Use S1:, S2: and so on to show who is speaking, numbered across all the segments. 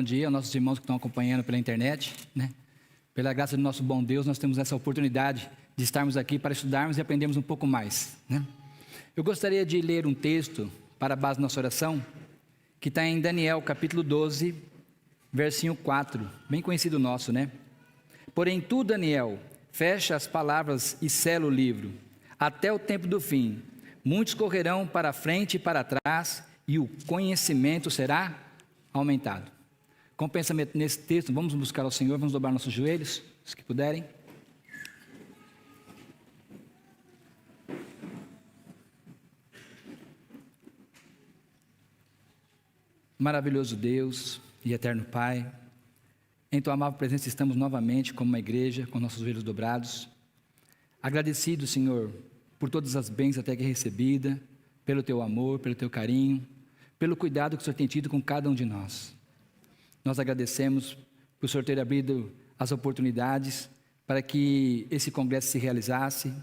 S1: dia aos nossos irmãos que estão acompanhando pela internet, né? Pela graça do nosso bom Deus, nós temos essa oportunidade de estarmos aqui para estudarmos e aprendermos um pouco mais, né? Eu gostaria de ler um texto para a base da nossa oração, que está em Daniel, capítulo 12, versinho 4, bem conhecido nosso, né? Porém tu, Daniel, fecha as palavras e sela o livro, até o tempo do fim. Muitos correrão para a frente e para trás, e o conhecimento será aumentado. Com pensamento nesse texto, vamos buscar ao Senhor, vamos dobrar nossos joelhos, se que puderem. Maravilhoso Deus e eterno Pai, em Tua amável presença estamos novamente como uma igreja, com nossos joelhos dobrados, agradecidos, Senhor, por todas as bênçãos até que recebida, pelo Teu amor, pelo Teu carinho, pelo cuidado que o Senhor tem tido com cada um de nós. Nós agradecemos por o Senhor ter abrido as oportunidades para que esse congresso se realizasse.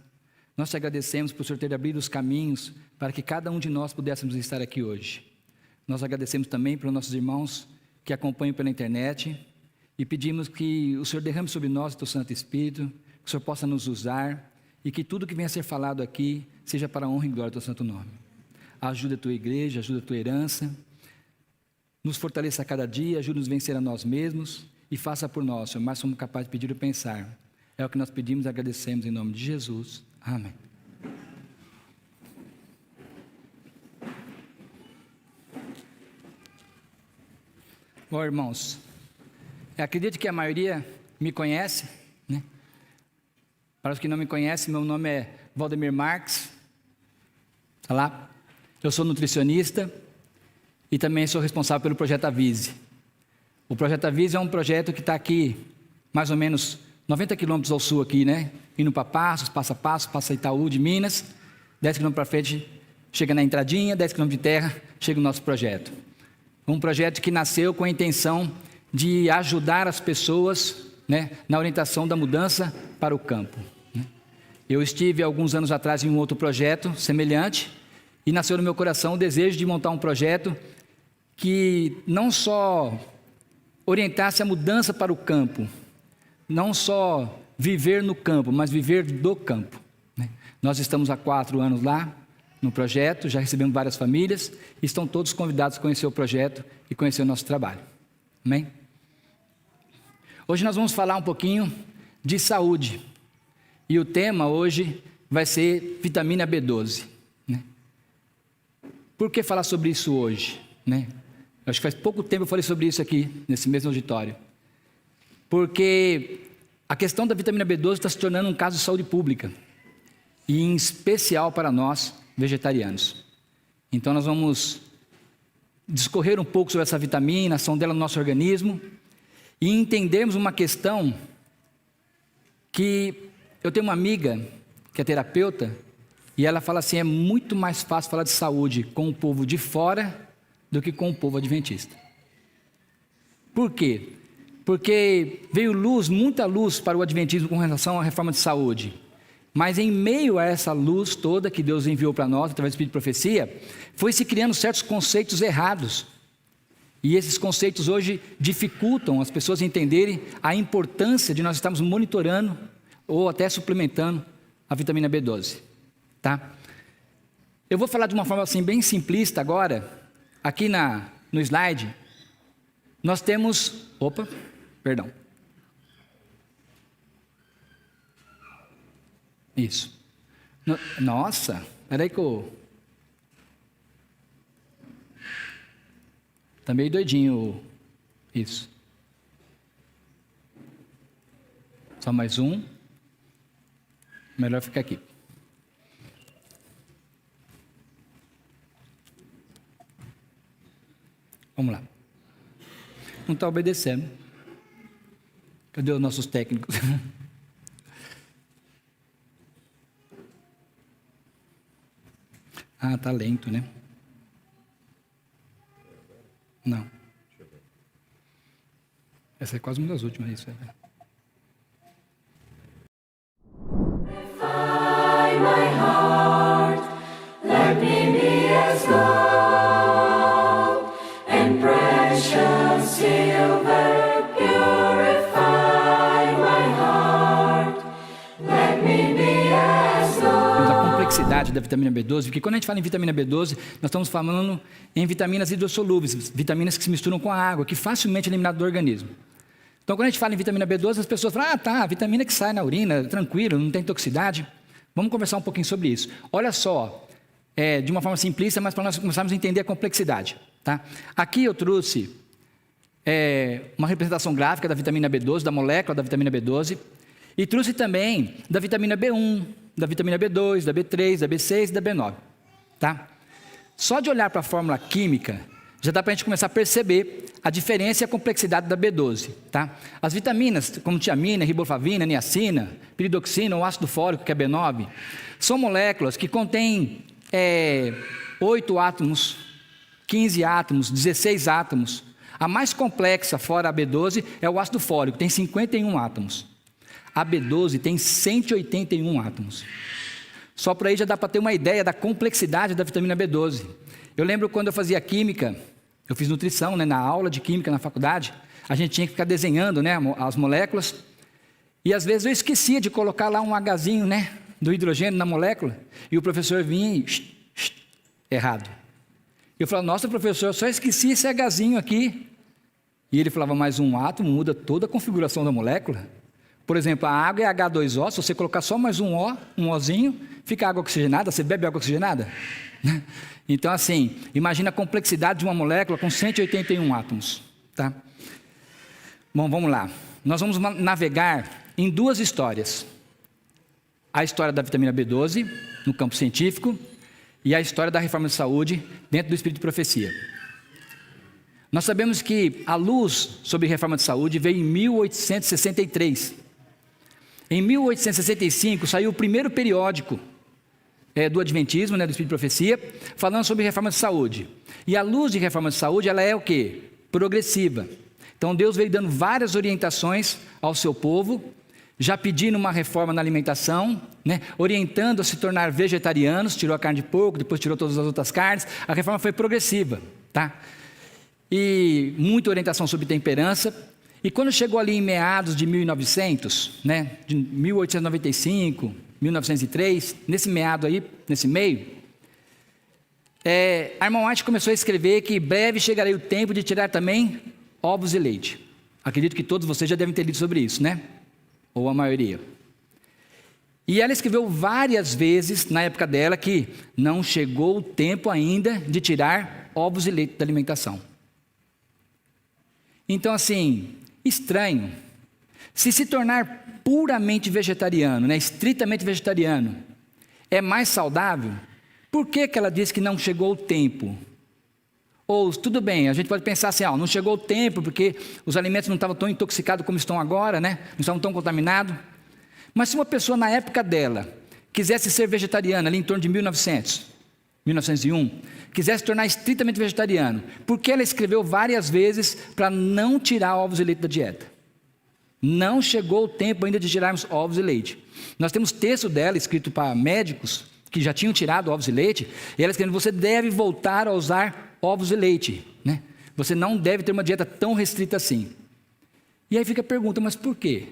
S1: Nós te agradecemos por o Senhor ter abrido os caminhos para que cada um de nós pudéssemos estar aqui hoje. Nós agradecemos também pelos nossos irmãos que acompanham pela internet e pedimos que o Senhor derrame sobre nós o Teu Santo Espírito, que o Senhor possa nos usar e que tudo que venha a ser falado aqui seja para a honra e glória do Teu Santo Nome. Ajuda a Tua igreja, ajuda a Tua herança, nos fortaleça a cada dia, ajuda-nos a vencer a nós mesmos e faça por nós, Senhor, mais somos capazes de pedir e pensar. É o que nós pedimos e agradecemos em nome de Jesus. Amém. Bom, irmãos, eu acredito que a maioria me conhece, né? Para os que não me conhecem, meu nome é Valdemir Marques. Tá lá? Eu sou nutricionista e também sou responsável pelo Projeto Avise. O Projeto Avise é um projeto que está aqui, mais ou menos 90 quilômetros ao sul aqui, né? Indo para Passos, passa Itaú de Minas, 10 quilômetros para frente, chega na entradinha, 10 quilômetros de terra, chega o nosso projeto. Um projeto que nasceu com a intenção de ajudar as pessoas, né, na orientação da mudança para o campo, né? Eu estive alguns anos atrás em um outro projeto semelhante e nasceu no meu coração o desejo de montar um projeto que não só orientasse a mudança para o campo, não só viver no campo, mas viver do campo, né? Nós estamos há 4 anos lá no projeto, já recebemos várias famílias, e estão todos convidados a conhecer o projeto e conhecer o nosso trabalho. Amém? Hoje nós vamos falar um pouquinho de saúde, e o tema hoje vai ser vitamina B12, né? Por que falar sobre isso hoje, né? Acho que faz pouco tempo eu falei sobre isso aqui, nesse mesmo auditório, porque a questão da vitamina B12 está se tornando um caso de saúde pública, e em especial para nós, vegetarianos. Então nós vamos discorrer um pouco sobre essa vitamina, a ação dela no nosso organismo, e entendermos uma questão que eu tenho uma amiga que é terapeuta, e ela fala assim, é muito mais fácil falar de saúde com o povo de fora do que com o povo adventista. Por quê? Porque veio muita luz para o adventismo com relação à reforma de saúde. Mas em meio a essa luz toda que Deus enviou para nós, através do Espírito de Profecia, foi se criando certos conceitos errados. E esses conceitos hoje dificultam as pessoas entenderem a importância de nós estarmos monitorando ou até suplementando a vitamina B12. Tá? Eu vou falar de uma forma assim bem simplista agora. Aqui no slide, nós temos... Isso. Nossa, peraí que eu... Tá meio doidinho. Isso. Só mais um. Melhor ficar aqui. Vamos lá. Não está obedecendo. Cadê os nossos técnicos? Ah, tá lento, né? Não. Essa é quase uma das últimas, isso é. My heart, let me be as gold and precious silver. complexidade da vitamina B12, porque quando a gente fala em vitamina B12, nós estamos falando em vitaminas hidrossolúveis, vitaminas que se misturam com a água, que facilmente é eliminado do organismo. Então, quando a gente fala em vitamina B12, as pessoas falam, tá, vitamina que sai na urina, tranquilo, não tem toxicidade. Vamos conversar um pouquinho sobre isso. Olha só, de uma forma simplista, mas para nós começarmos a entender a complexidade. Tá? Aqui eu trouxe uma representação gráfica da vitamina B12, da molécula da vitamina B12, e trouxe também da vitamina B1, da vitamina B2, da B3, da B6 e da B9. Tá? Só de olhar para a fórmula química, já dá para a gente começar a perceber a diferença e a complexidade da B12. Tá? As vitaminas, como tiamina, riboflavina, niacina, piridoxina ou ácido fólico, que é B9, são moléculas que contêm 8 átomos, 15 átomos, 16 átomos. A mais complexa, fora a B12, é o ácido fólico, tem 51 átomos. A B12 tem 181 átomos. Só por aí já dá para ter uma ideia da complexidade da vitamina B12. Eu lembro quando eu fazia química, eu fiz nutrição, né, na aula de química na faculdade, a gente tinha que ficar desenhando, né, as moléculas, e às vezes eu esquecia de colocar lá um Hzinho, né, do hidrogênio na molécula, e o professor vinha e errado. Eu falava, nossa professor, eu só esqueci esse Hzinho aqui. E ele falava, mas um átomo muda toda a configuração da molécula. Por exemplo, a água é H2O, se você colocar só mais um O, um Ozinho, fica água oxigenada, você bebe água oxigenada? Então, assim, imagina a complexidade de uma molécula com 181 átomos. Tá? Bom, vamos lá. Nós vamos navegar em duas histórias. A história da vitamina B12, no campo científico, e a história da reforma de saúde, dentro do espírito de profecia. Nós sabemos que a luz sobre a reforma de saúde veio em 1863. Em 1865, saiu o primeiro periódico do Adventismo, né, do Espírito de Profecia, falando sobre reforma de saúde. E a luz de reforma de saúde, ela é o quê? Progressiva. Então, Deus veio dando várias orientações ao seu povo, já pedindo uma reforma na alimentação, né, orientando a se tornar vegetarianos, tirou a carne de porco, depois tirou todas as outras carnes. A reforma foi progressiva, tá? E muita orientação sobre temperança. E quando chegou ali em meados de 1900, né, de 1895, 1903, nesse meado aí, nesse meio, a irmã White começou a escrever que breve chegaria o tempo de tirar também ovos e leite. Acredito que todos vocês já devem ter lido sobre isso, né? Ou a maioria. E ela escreveu várias vezes, na época dela, que não chegou o tempo ainda de tirar ovos e leite da alimentação. Então, assim, estranho. Se tornar puramente vegetariano, né, estritamente vegetariano, é mais saudável, por que ela diz que não chegou o tempo? Ou, tudo bem, a gente pode pensar assim, não chegou o tempo porque os alimentos não estavam tão intoxicados como estão agora, né? Não estavam tão contaminados. Mas se uma pessoa na época dela quisesse ser vegetariana, ali em torno de 1900, 1901, quisesse se tornar estritamente vegetariano, por que ela escreveu várias vezes para não tirar ovos e leite da dieta? Não chegou o tempo ainda de tirarmos ovos e leite. Nós temos texto dela escrito para médicos que já tinham tirado ovos e leite, e ela escrevendo, você deve voltar a usar ovos e leite, né? Você não deve ter uma dieta tão restrita assim. E aí fica a pergunta, mas por quê?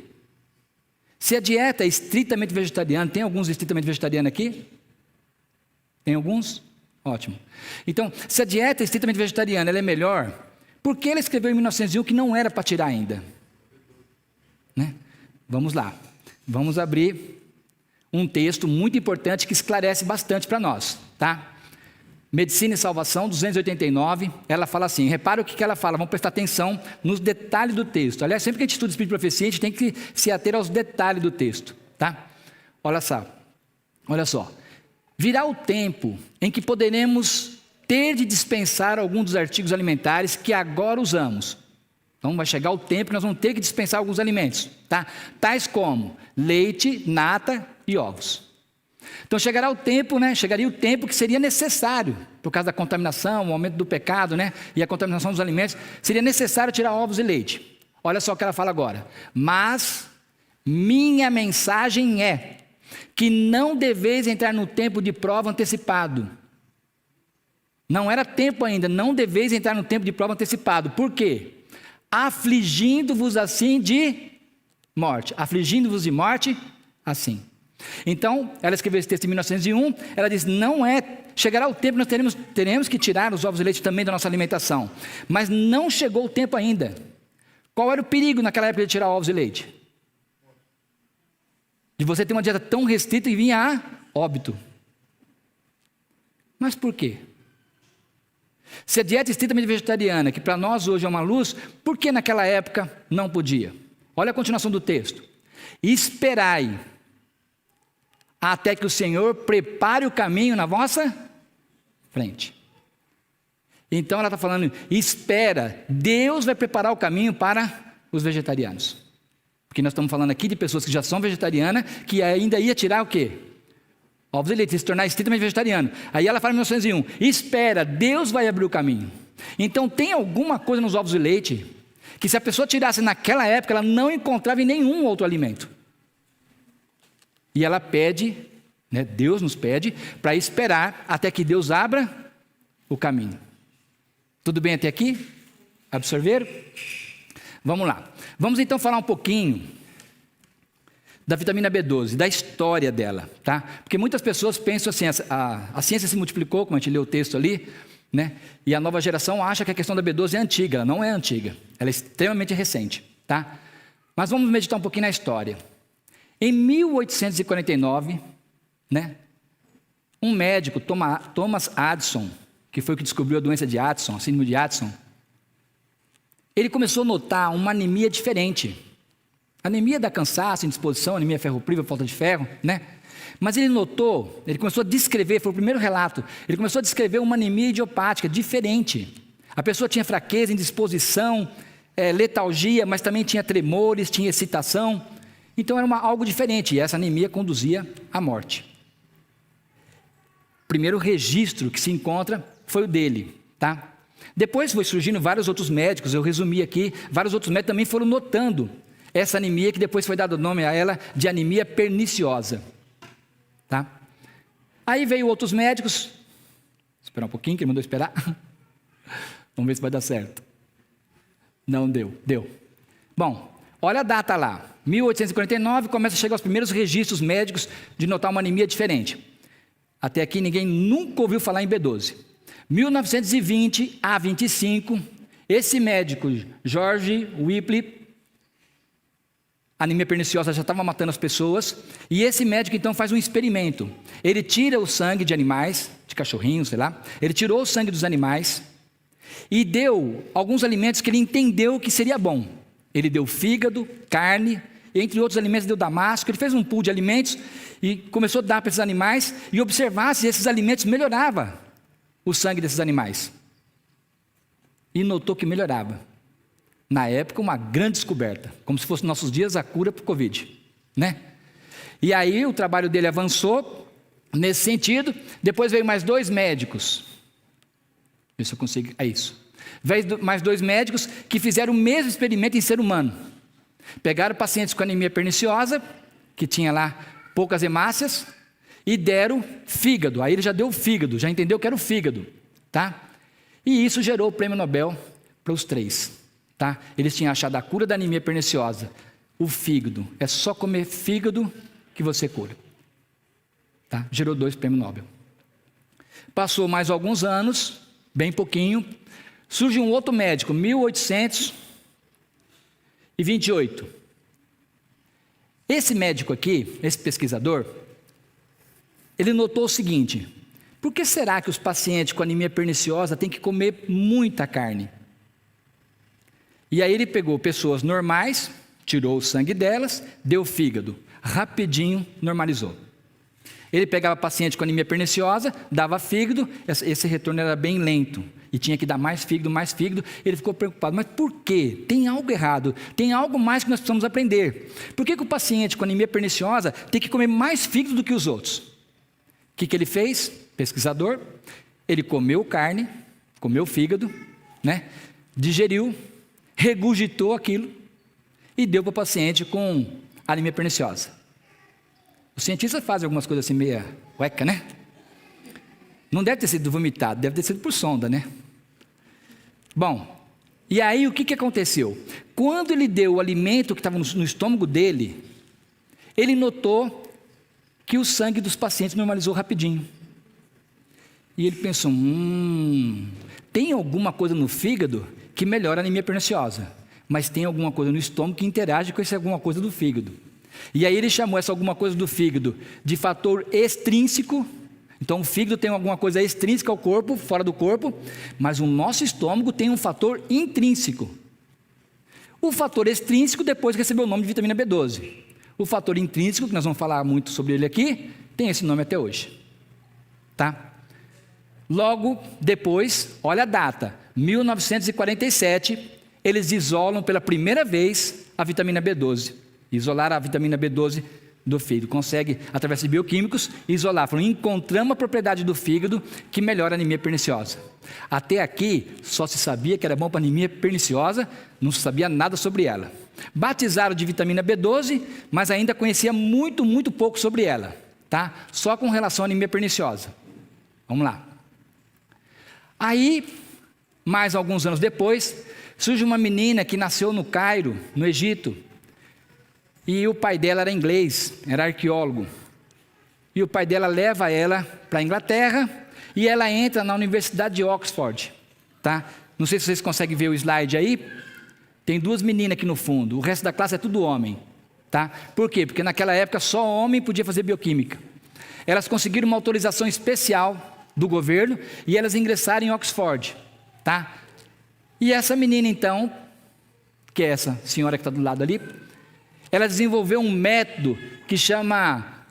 S1: Se a dieta é estritamente vegetariana, tem alguns estritamente vegetarianos aqui? Tem alguns? Ótimo. Então, se a dieta é estritamente vegetariana, ela é melhor, por que ela escreveu em 1901 que não era para tirar ainda? Né? Vamos lá. Vamos abrir um texto muito importante que esclarece bastante para nós, tá? Medicina e Salvação, 289, ela fala assim, repara o que ela fala, vamos prestar atenção nos detalhes do texto. Aliás, sempre que a gente estuda Espírito de Profecia, a gente tem que se ater aos detalhes do texto, tá? Olha só. Virá o tempo em que poderemos ter de dispensar alguns dos artigos alimentares que agora usamos. Então vai chegar o tempo que nós vamos ter que dispensar alguns alimentos, tá? Tais como leite, nata e ovos. Então chegaria o tempo que seria necessário, por causa da contaminação, o aumento do pecado, né? E a contaminação dos alimentos, seria necessário tirar ovos e leite. Olha só o que ela fala agora. Mas minha mensagem é que não deveis entrar no tempo de prova antecipado. Não era tempo ainda, não deveis entrar no tempo de prova antecipado. Por quê? Afligindo-vos assim de morte. Afligindo-vos de morte, assim. Então, ela escreveu esse texto em 1901, ela diz, chegará o tempo que nós teremos que tirar os ovos de leite também da nossa alimentação, mas não chegou o tempo ainda. Qual era o perigo naquela época de tirar ovos de leite? De você ter uma dieta tão restrita e vir a óbito. Mas por quê? Se a dieta estritamente vegetariana, que para nós hoje é uma luz, por que naquela época não podia? Olha a continuação do texto. Esperai até que o Senhor prepare o caminho na vossa frente. Então ela está falando, espera, Deus vai preparar o caminho para os vegetarianos. Porque nós estamos falando aqui de pessoas que já são vegetarianas, que ainda ia tirar o quê? Ovos de leite, se tornar estritamente vegetariano. Aí ela fala em 1901, espera, Deus vai abrir o caminho. Então tem alguma coisa nos ovos de leite, que se a pessoa tirasse naquela época, ela não encontrava em nenhum outro alimento. E ela pede, Deus nos pede, para esperar até que Deus abra o caminho. Tudo bem até aqui? Absorveram? Vamos lá. Vamos então falar um pouquinho da vitamina B12, da história dela, tá? Porque muitas pessoas pensam assim, a ciência se multiplicou, como a gente leu o texto ali, e a nova geração acha que a questão da B12 é antiga. Ela não é antiga, ela é extremamente recente, tá? Mas vamos meditar um pouquinho na história. Em 1849, um médico, Thomas Addison, que foi o que descobriu a doença de Addison, a síndrome de Addison, ele começou a notar uma anemia diferente. Anemia dá cansaço, indisposição, anemia ferropriva, falta de ferro, Mas ele notou, ele começou a descrever, foi o primeiro relato, ele começou a descrever uma anemia idiopática, diferente. A pessoa tinha fraqueza, indisposição, letalgia, mas também tinha tremores, tinha excitação. Então era algo diferente, e essa anemia conduzia à morte. O primeiro registro que se encontra foi o dele, tá? Depois foi surgindo vários outros médicos, eu resumi aqui, vários outros médicos também foram notando essa anemia, que depois foi dado o nome a ela de anemia perniciosa, tá? Aí veio outros médicos, esperar um pouquinho, que ele mandou esperar, vamos ver se vai dar certo. Não deu. Bom, olha a data lá, 1849, começa a chegar os primeiros registros médicos de notar uma anemia diferente. Até aqui ninguém nunca ouviu falar em B12. 1920 a 25, esse médico, George Whipple, a anemia perniciosa já estava matando as pessoas, e esse médico então faz um experimento. Ele tira o sangue de animais, de cachorrinhos, sei lá, ele tirou o sangue dos animais e deu alguns alimentos que ele entendeu que seria bom. Ele deu fígado, carne, entre outros alimentos deu damasco. Ele fez um pool de alimentos e começou a dar para esses animais e observar se esses alimentos melhoravam o sangue desses animais. E notou que melhorava. Na época, uma grande descoberta, como se fosse nos nossos dias a cura para o Covid, E aí o trabalho dele avançou nesse sentido. Depois veio mais 2 médicos. Ver se eu consigo. É isso. Veio mais 2 médicos que fizeram o mesmo experimento em ser humano. Pegaram pacientes com anemia perniciosa, que tinha lá poucas hemácias, e deram fígado. Aí ele já deu o fígado, já entendeu que era o fígado, tá? E isso gerou o prêmio Nobel para os 3, tá? Eles tinham achado a cura da anemia perniciosa, o fígado. É só comer fígado que você cura, tá? Gerou 2 prêmios Nobel. Passou mais alguns anos, bem pouquinho, surge um outro médico, 1828. Esse médico aqui, esse pesquisador, ele notou o seguinte: por que será que os pacientes com anemia perniciosa têm que comer muita carne? E aí ele pegou pessoas normais, tirou o sangue delas, deu fígado, rapidinho normalizou. Ele pegava paciente com anemia perniciosa, dava fígado, esse retorno era bem lento, e tinha que dar mais fígado, ele ficou preocupado, mas por quê? Tem algo errado, tem algo mais que nós precisamos aprender. Por que o paciente com anemia perniciosa tem que comer mais fígado do que os outros? O que ele fez? Pesquisador, ele comeu carne, comeu fígado, digeriu, regurgitou aquilo e deu para o paciente com anemia perniciosa. Os cientistas fazem algumas coisas assim meia ueca, Não deve ter sido vomitado, deve ter sido por sonda, Bom, e aí o que aconteceu? Quando ele deu o alimento que estava no estômago dele, ele notou que o sangue dos pacientes normalizou rapidinho. E ele pensou, tem alguma coisa no fígado que melhora a anemia perniciosa, mas tem alguma coisa no estômago que interage com essa alguma coisa do fígado. E aí ele chamou essa alguma coisa do fígado de fator extrínseco. Então o fígado tem alguma coisa extrínseca ao corpo, fora do corpo, mas o nosso estômago tem um fator intrínseco. O fator extrínseco depois recebeu o nome de vitamina B12. O fator intrínseco, que nós vamos falar muito sobre ele aqui, tem esse nome até hoje. Tá? Logo depois, olha a data, 1947, eles isolam pela primeira vez a vitamina B12. Isolaram a vitamina B12 do fígado. Consegue, através de bioquímicos, isolar. Falaram, encontramos a propriedade do fígado que melhora a anemia perniciosa. Até aqui, só se sabia que era bom para anemia perniciosa, não se sabia nada sobre ela. Batizaram de vitamina B12, mas ainda conhecia muito, muito pouco sobre ela. Tá? Só com relação à anemia perniciosa. Vamos lá. Aí, mais alguns anos depois, surge uma menina que nasceu no Cairo, no Egito, e o pai dela era inglês, era arqueólogo. E o pai dela leva ela para a Inglaterra e ela entra na Universidade de Oxford. Tá? Não sei se vocês conseguem ver o slide aí. Tem duas meninas aqui no fundo, o resto da classe é tudo homem. Tá? Por quê? Porque naquela época só homem podia fazer bioquímica. Elas conseguiram uma autorização especial do governo e elas ingressaram em Oxford. Tá? E essa menina então, que é essa senhora que está do lado ali, ela desenvolveu um método que chama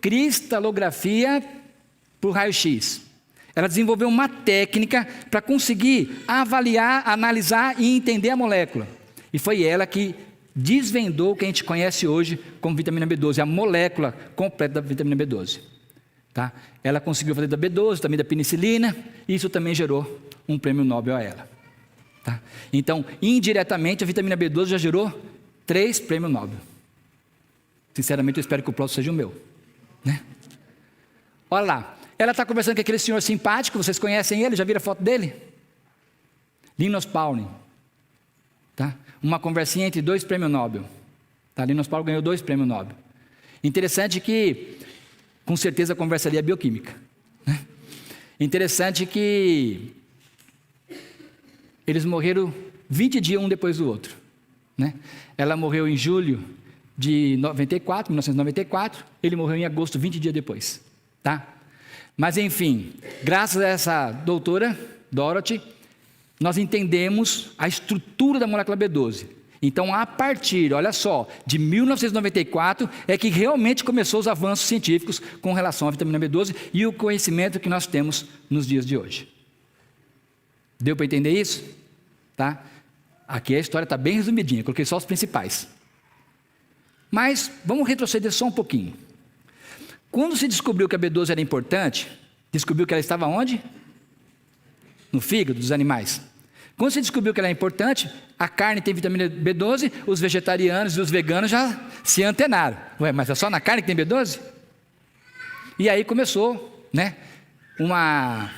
S1: cristalografia por raio-x. Ela desenvolveu uma técnica para conseguir avaliar, analisar e entender a molécula. E foi ela que desvendou o que a gente conhece hoje como vitamina B12, a molécula completa da vitamina B12. Tá? Ela conseguiu fazer da B12, também da penicilina, e isso também gerou um prêmio Nobel a ela. Tá? Então, indiretamente, a vitamina B12 já gerou 3 prêmios Nobel. Sinceramente, eu espero que o próximo seja o meu. Né? Olha lá, ela está conversando com aquele senhor simpático, vocês conhecem ele, já viram a foto dele? Linus Pauling. Tá? Uma conversinha entre 2 prêmios Nobel. Tá? Linus Pauling ganhou 2 prêmios Nobel. Interessante que, com certeza, a conversa ali é bioquímica. Né? Interessante que eles morreram 20 dias um depois do outro. Né? Ela morreu em julho de 1994, ele morreu em agosto, 20 dias depois. Tá? Mas enfim, graças a essa doutora, Dorothy, nós entendemos a estrutura da molécula B12. Então, a partir, olha só, de 1994, é que realmente começou os avanços científicos com relação à vitamina B12 e o conhecimento que nós temos nos dias de hoje. Deu para entender isso? Tá? Aqui a história está bem resumidinha, coloquei só os principais. Mas vamos retroceder só um pouquinho. Quando se descobriu que a B12 era importante, descobriu que ela estava onde? No fígado dos animais. Quando se descobriu que ela é importante, a carne tem vitamina B12, os vegetarianos e os veganos já se antenaram. Ué, mas é só na carne que tem B12? E aí começou, né, uma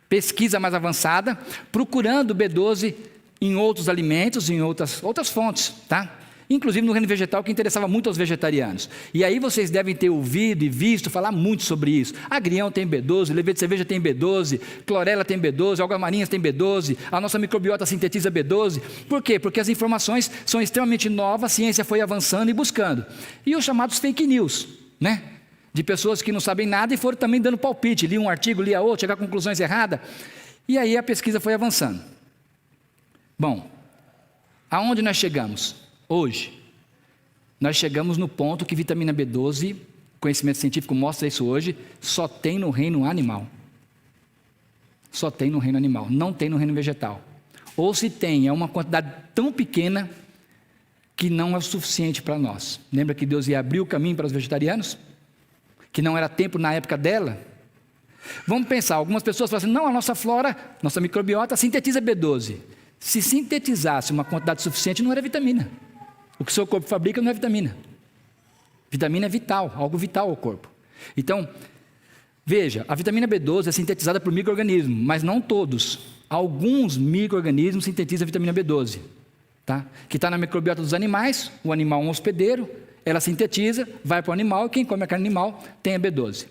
S1: pesquisa mais avançada, procurando B12 em outros alimentos, em outras fontes, tá? Inclusive no reino vegetal, que interessava muito aos vegetarianos. E aí vocês devem ter ouvido e visto falar muito sobre isso. Agrião tem B12, levedura de cerveja tem B12, clorela tem B12, algas marinhas tem B12, a nossa microbiota sintetiza B12. Por quê? Porque as informações são extremamente novas, a ciência foi avançando e buscando. E os chamados fake news, né? De pessoas que não sabem nada e foram também dando palpite, lia um artigo, lia outro, chegar a conclusões erradas. E aí a pesquisa foi avançando. Bom, aonde nós chegamos? Hoje, nós chegamos no ponto que vitamina B12, conhecimento científico mostra isso hoje, só tem no reino animal. Só tem no reino animal, não tem no reino vegetal. Ou se tem, é uma quantidade tão pequena que não é o suficiente para nós. Lembra que Deus ia abrir o caminho para os vegetarianos? Que não era tempo na época dela? Vamos pensar, algumas pessoas falam assim, não, a nossa flora, nossa microbiota sintetiza B12. Se sintetizasse uma quantidade suficiente, não era vitamina. O que o seu corpo fabrica não é vitamina. Vitamina é vital, algo vital ao corpo. Então, veja, a vitamina B12 é sintetizada por micro-organismos, mas não todos. Alguns micro-organismos sintetizam a vitamina B12, tá? Que está na microbiota dos animais, o animal é um hospedeiro, ela sintetiza, vai para o animal, e quem come a carne animal tem a B12.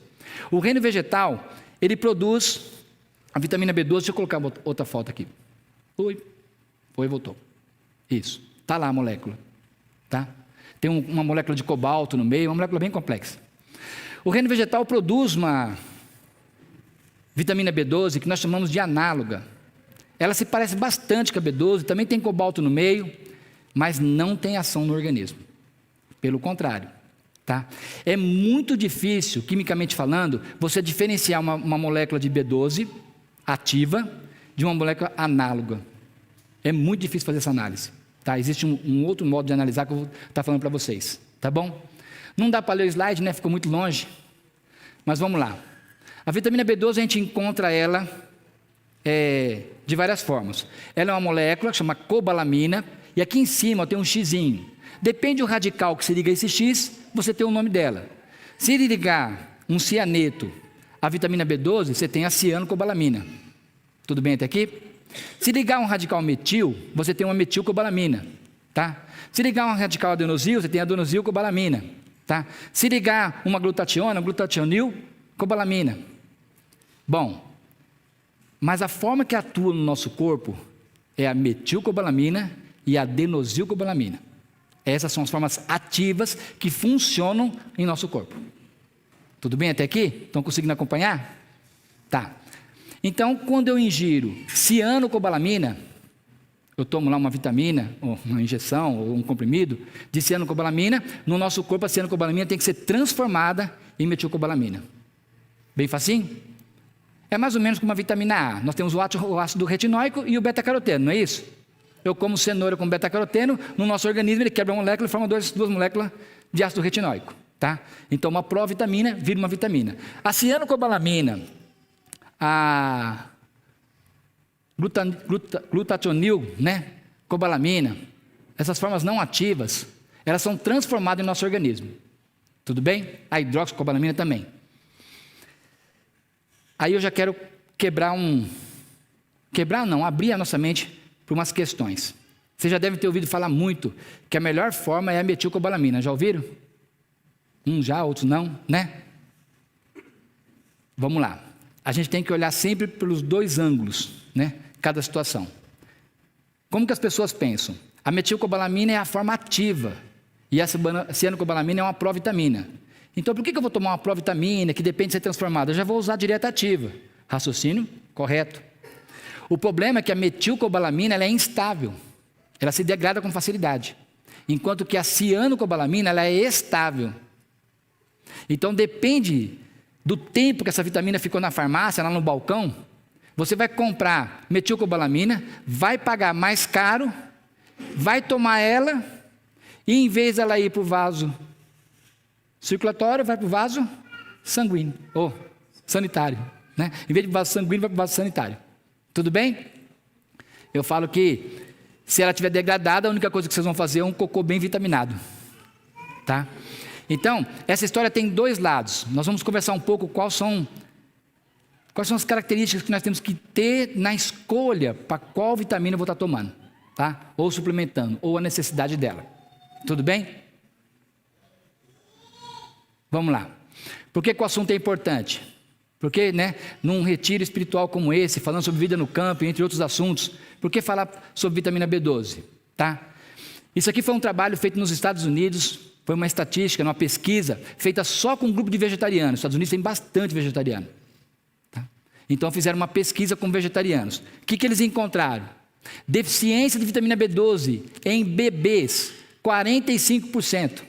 S1: O reino vegetal, ele produz a vitamina B12, deixa eu colocar outra foto aqui. Oi, voltou. Isso, está lá a molécula. Tá? Tem uma molécula de cobalto no meio, uma molécula bem complexa. O reino vegetal produz uma vitamina B12 que nós chamamos de análoga. Ela se parece bastante com a B12, também tem cobalto no meio, mas não tem ação no organismo. Pelo contrário. Tá? É muito difícil, quimicamente falando, você diferenciar uma molécula de B12 ativa de uma molécula análoga. É muito difícil fazer essa análise. Tá? Existe um outro modo de analisar que eu vou estar falando para vocês. Tá bom? Não dá para ler o slide, né? Ficou muito longe. Mas vamos lá. A vitamina B12 a gente encontra ela de várias formas. Ela é uma molécula que chama cobalamina, e aqui em cima tem um xizinho. Depende do radical que se liga a esse X, você tem o nome dela. Se ligar um cianeto à vitamina B12, você tem a cianocobalamina. Tudo bem até aqui? Se ligar um radical metil, você tem uma metilcobalamina. Tá? Se ligar um radical adenosil, você tem a adenosilcobalamina. Tá? Se ligar uma glutationa, glutationilcobalamina. Bom, mas a forma que atua no nosso corpo é a metilcobalamina e a adenosilcobalamina. Essas são as formas ativas que funcionam em nosso corpo. Tudo bem até aqui? Estão conseguindo acompanhar? Tá. Então, quando eu ingiro cianocobalamina, eu tomo lá uma vitamina, ou uma injeção, ou um comprimido de cianocobalamina, no nosso corpo a cianocobalamina tem que ser transformada em metilcobalamina. Bem facinho? É mais ou menos como uma vitamina A. Nós temos o ácido retinóico e o beta-caroteno, não é isso? Eu como cenoura com beta-caroteno, no nosso organismo ele quebra uma molécula e forma duas moléculas de ácido retinóico. Tá? Então uma provitamina vira uma vitamina. A cianocobalamina, a glutationil, né? Cobalamina, essas formas não ativas, elas são transformadas em nosso organismo. Tudo bem? A hidroxicobalamina também. Aí eu já quero abrir a nossa mente para umas questões. Você já deve ter ouvido falar muito que a melhor forma é a metilcobalamina. Já ouviram? Já, outros não, né? Vamos lá. A gente tem que olhar sempre pelos dois ângulos, né? Cada situação. Como que as pessoas pensam? A metilcobalamina é a forma ativa e a cianocobalamina é uma provitamina. Então, por que eu vou tomar uma provitamina que depende de ser transformada? Eu já vou usar direta ativa. Raciocínio correto. O problema é que a metilcobalamina ela é instável. Ela se degrada com facilidade. Enquanto que a cianocobalamina ela é estável. Então, depende do tempo que essa vitamina ficou na farmácia, lá no balcão, você vai comprar metilcobalamina, vai pagar mais caro, vai tomar ela, e em vez dela ir para o vaso circulatório, vai para o vaso sanguíneo, ou sanitário. Né? Em vez de vaso sanguíneo, vai para o vaso sanitário. Tudo bem? Eu falo que, se ela estiver degradada, a única coisa que vocês vão fazer é um cocô bem vitaminado. Tá? Então, essa história tem dois lados. Nós vamos conversar um pouco quais são as características que nós temos que ter na escolha para qual vitamina eu vou estar tomando, tá? Ou suplementando, ou a necessidade dela. Tudo bem? Vamos lá. Por que o assunto é importante? Porque, né, num retiro espiritual como esse, falando sobre vida no campo, entre outros assuntos, por que falar sobre vitamina B12? Tá? Isso aqui foi um trabalho feito nos Estados Unidos, foi uma estatística, uma pesquisa, feita só com um grupo de vegetarianos. Os Estados Unidos tem bastante vegetariano. Tá? Então fizeram uma pesquisa com vegetarianos. O que eles encontraram? Deficiência de vitamina B12 em bebês, 45%.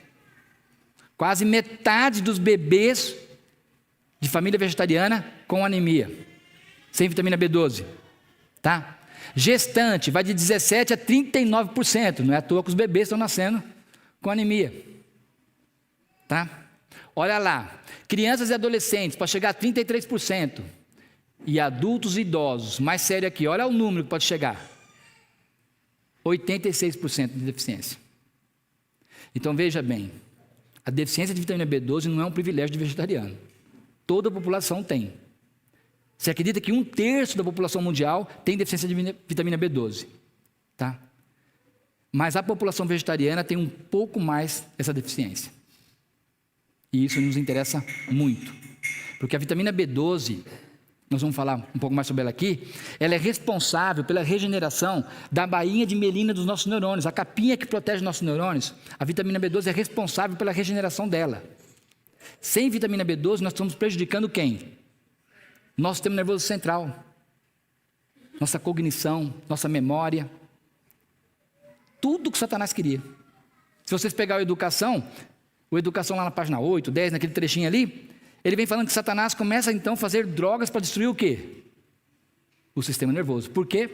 S1: Quase metade dos bebês de família vegetariana com anemia, sem vitamina B12. Tá? Gestante vai de 17% a 39%. Não é à toa que os bebês estão nascendo com anemia. Tá? Olha lá, crianças e adolescentes para chegar a 33%. E adultos e idosos, mais sério aqui, olha o número que pode chegar. 86% de deficiência. Então veja bem, a deficiência de vitamina B12 não é um privilégio de vegetariano. Toda a população tem. Você acredita que 1/3 da população mundial tem deficiência de vitamina B12. Tá? Mas a população vegetariana tem um pouco mais essa deficiência. E isso nos interessa muito. Porque a vitamina B12, nós vamos falar um pouco mais sobre ela aqui, ela é responsável pela regeneração da bainha de mielina dos nossos neurônios, a capinha que protege os nossos neurônios. A vitamina B12 é responsável pela regeneração dela. Sem vitamina B12, nós estamos prejudicando quem? Nosso sistema nervoso central, nossa cognição, nossa memória, tudo que Satanás queria. Se vocês pegarem o Educação lá na página 8, 10, naquele trechinho ali, ele vem falando que Satanás começa então a fazer drogas para destruir o quê? O sistema nervoso. Por quê?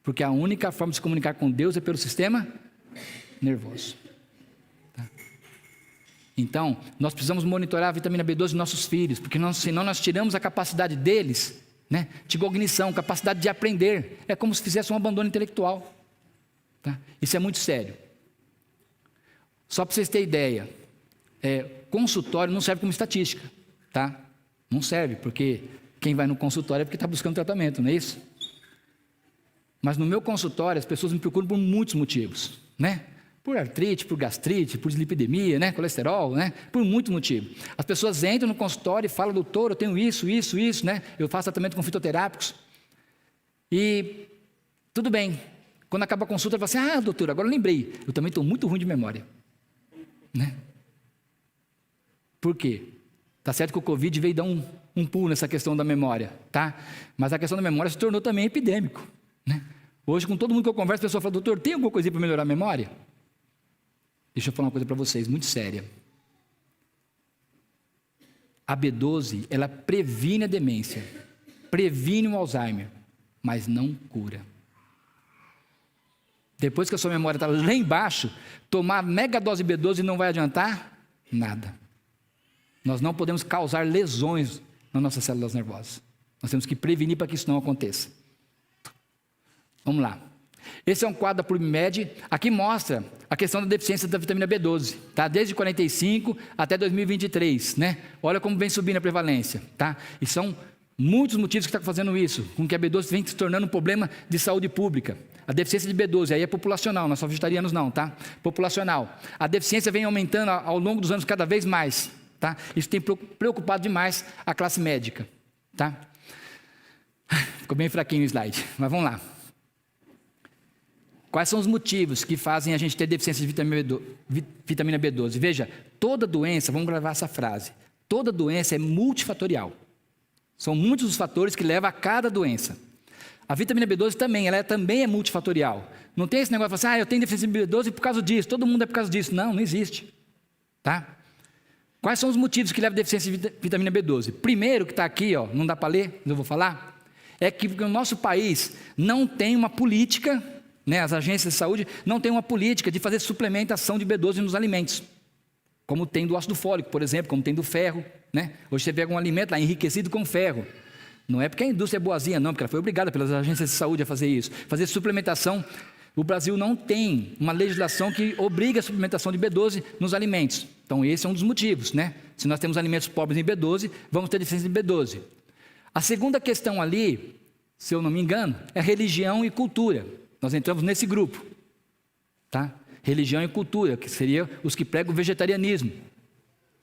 S1: Porque a única forma de se comunicar com Deus é pelo sistema nervoso. Tá? Então, nós precisamos monitorar a vitamina B12 dos nossos filhos, porque senão nós tiramos a capacidade deles, né, de cognição, capacidade de aprender. É como se fizesse um abandono intelectual. Tá? Isso é muito sério. Só para vocês terem ideia, consultório não serve como estatística, tá? Não serve, porque quem vai no consultório é porque está buscando tratamento, não é isso? Mas no meu consultório as pessoas me procuram por muitos motivos, né? Por artrite, por gastrite, por dislipidemia, né? Colesterol, né? Por muito motivo. As pessoas entram no consultório e falam, doutor, eu tenho isso, né? Eu faço tratamento com fitoterápicos. E tudo bem. Quando acaba a consulta, ele fala assim, doutor, agora eu lembrei, eu também estou muito ruim de memória. Né? Por quê? Está certo que o Covid veio dar um pulo nessa questão da memória, tá? Mas a questão da memória se tornou também epidêmico, né? Hoje, com todo mundo que eu converso, a pessoa fala, doutor, tem alguma coisinha para melhorar a memória? Deixa eu falar uma coisa para vocês, muito séria. A B12, ela previne a demência, previne o Alzheimer, mas não cura. Depois que a sua memória está lá embaixo, tomar mega dose B12 não vai adiantar nada. Nós não podemos causar lesões nas nossas células nervosas. Nós temos que prevenir para que isso não aconteça. Vamos lá. Esse é um quadro da PubMed. Aqui mostra a questão da deficiência da vitamina B12, tá? Desde 45 até 2023, né? Olha como vem subindo a prevalência, tá? E são muitos motivos que estão fazendo isso, com que a B12 vem se tornando um problema de saúde pública. A deficiência de B12, aí é populacional, não é só vegetarianos não, tá? Populacional. A deficiência vem aumentando ao longo dos anos cada vez mais, tá? Isso tem preocupado demais a classe médica, tá? Ficou bem fraquinho o slide, mas vamos lá. Quais são os motivos que fazem a gente ter deficiência de vitamina B12? Veja, toda doença, vamos gravar essa frase, toda doença é multifatorial. São muitos os fatores que levam a cada doença. A vitamina B12 também, ela também é multifatorial. Não tem esse negócio de falar assim, eu tenho deficiência de B12 por causa disso, todo mundo é por causa disso. Não, não existe. Tá? Quais são os motivos que levam a deficiência de vitamina B12? Primeiro, que está aqui, ó, não dá para ler, mas eu vou falar, é que o nosso país não tem uma política, né, as agências de saúde não têm uma política de fazer suplementação de B12 nos alimentos. Como tem do ácido fólico, por exemplo, como tem do ferro. Né? Hoje você pega um alimento lá enriquecido com ferro. Não é porque a indústria é boazinha, não, porque ela foi obrigada pelas agências de saúde a fazer isso. Fazer suplementação. O Brasil não tem uma legislação que obriga a suplementação de B12 nos alimentos. Então, esse é um dos motivos. Né? Se nós temos alimentos pobres em B12, vamos ter deficiência de B12. A segunda questão ali, se eu não me engano, é religião e cultura. Nós entramos nesse grupo. Tá? Religião e cultura, que seria os que pregam o vegetarianismo.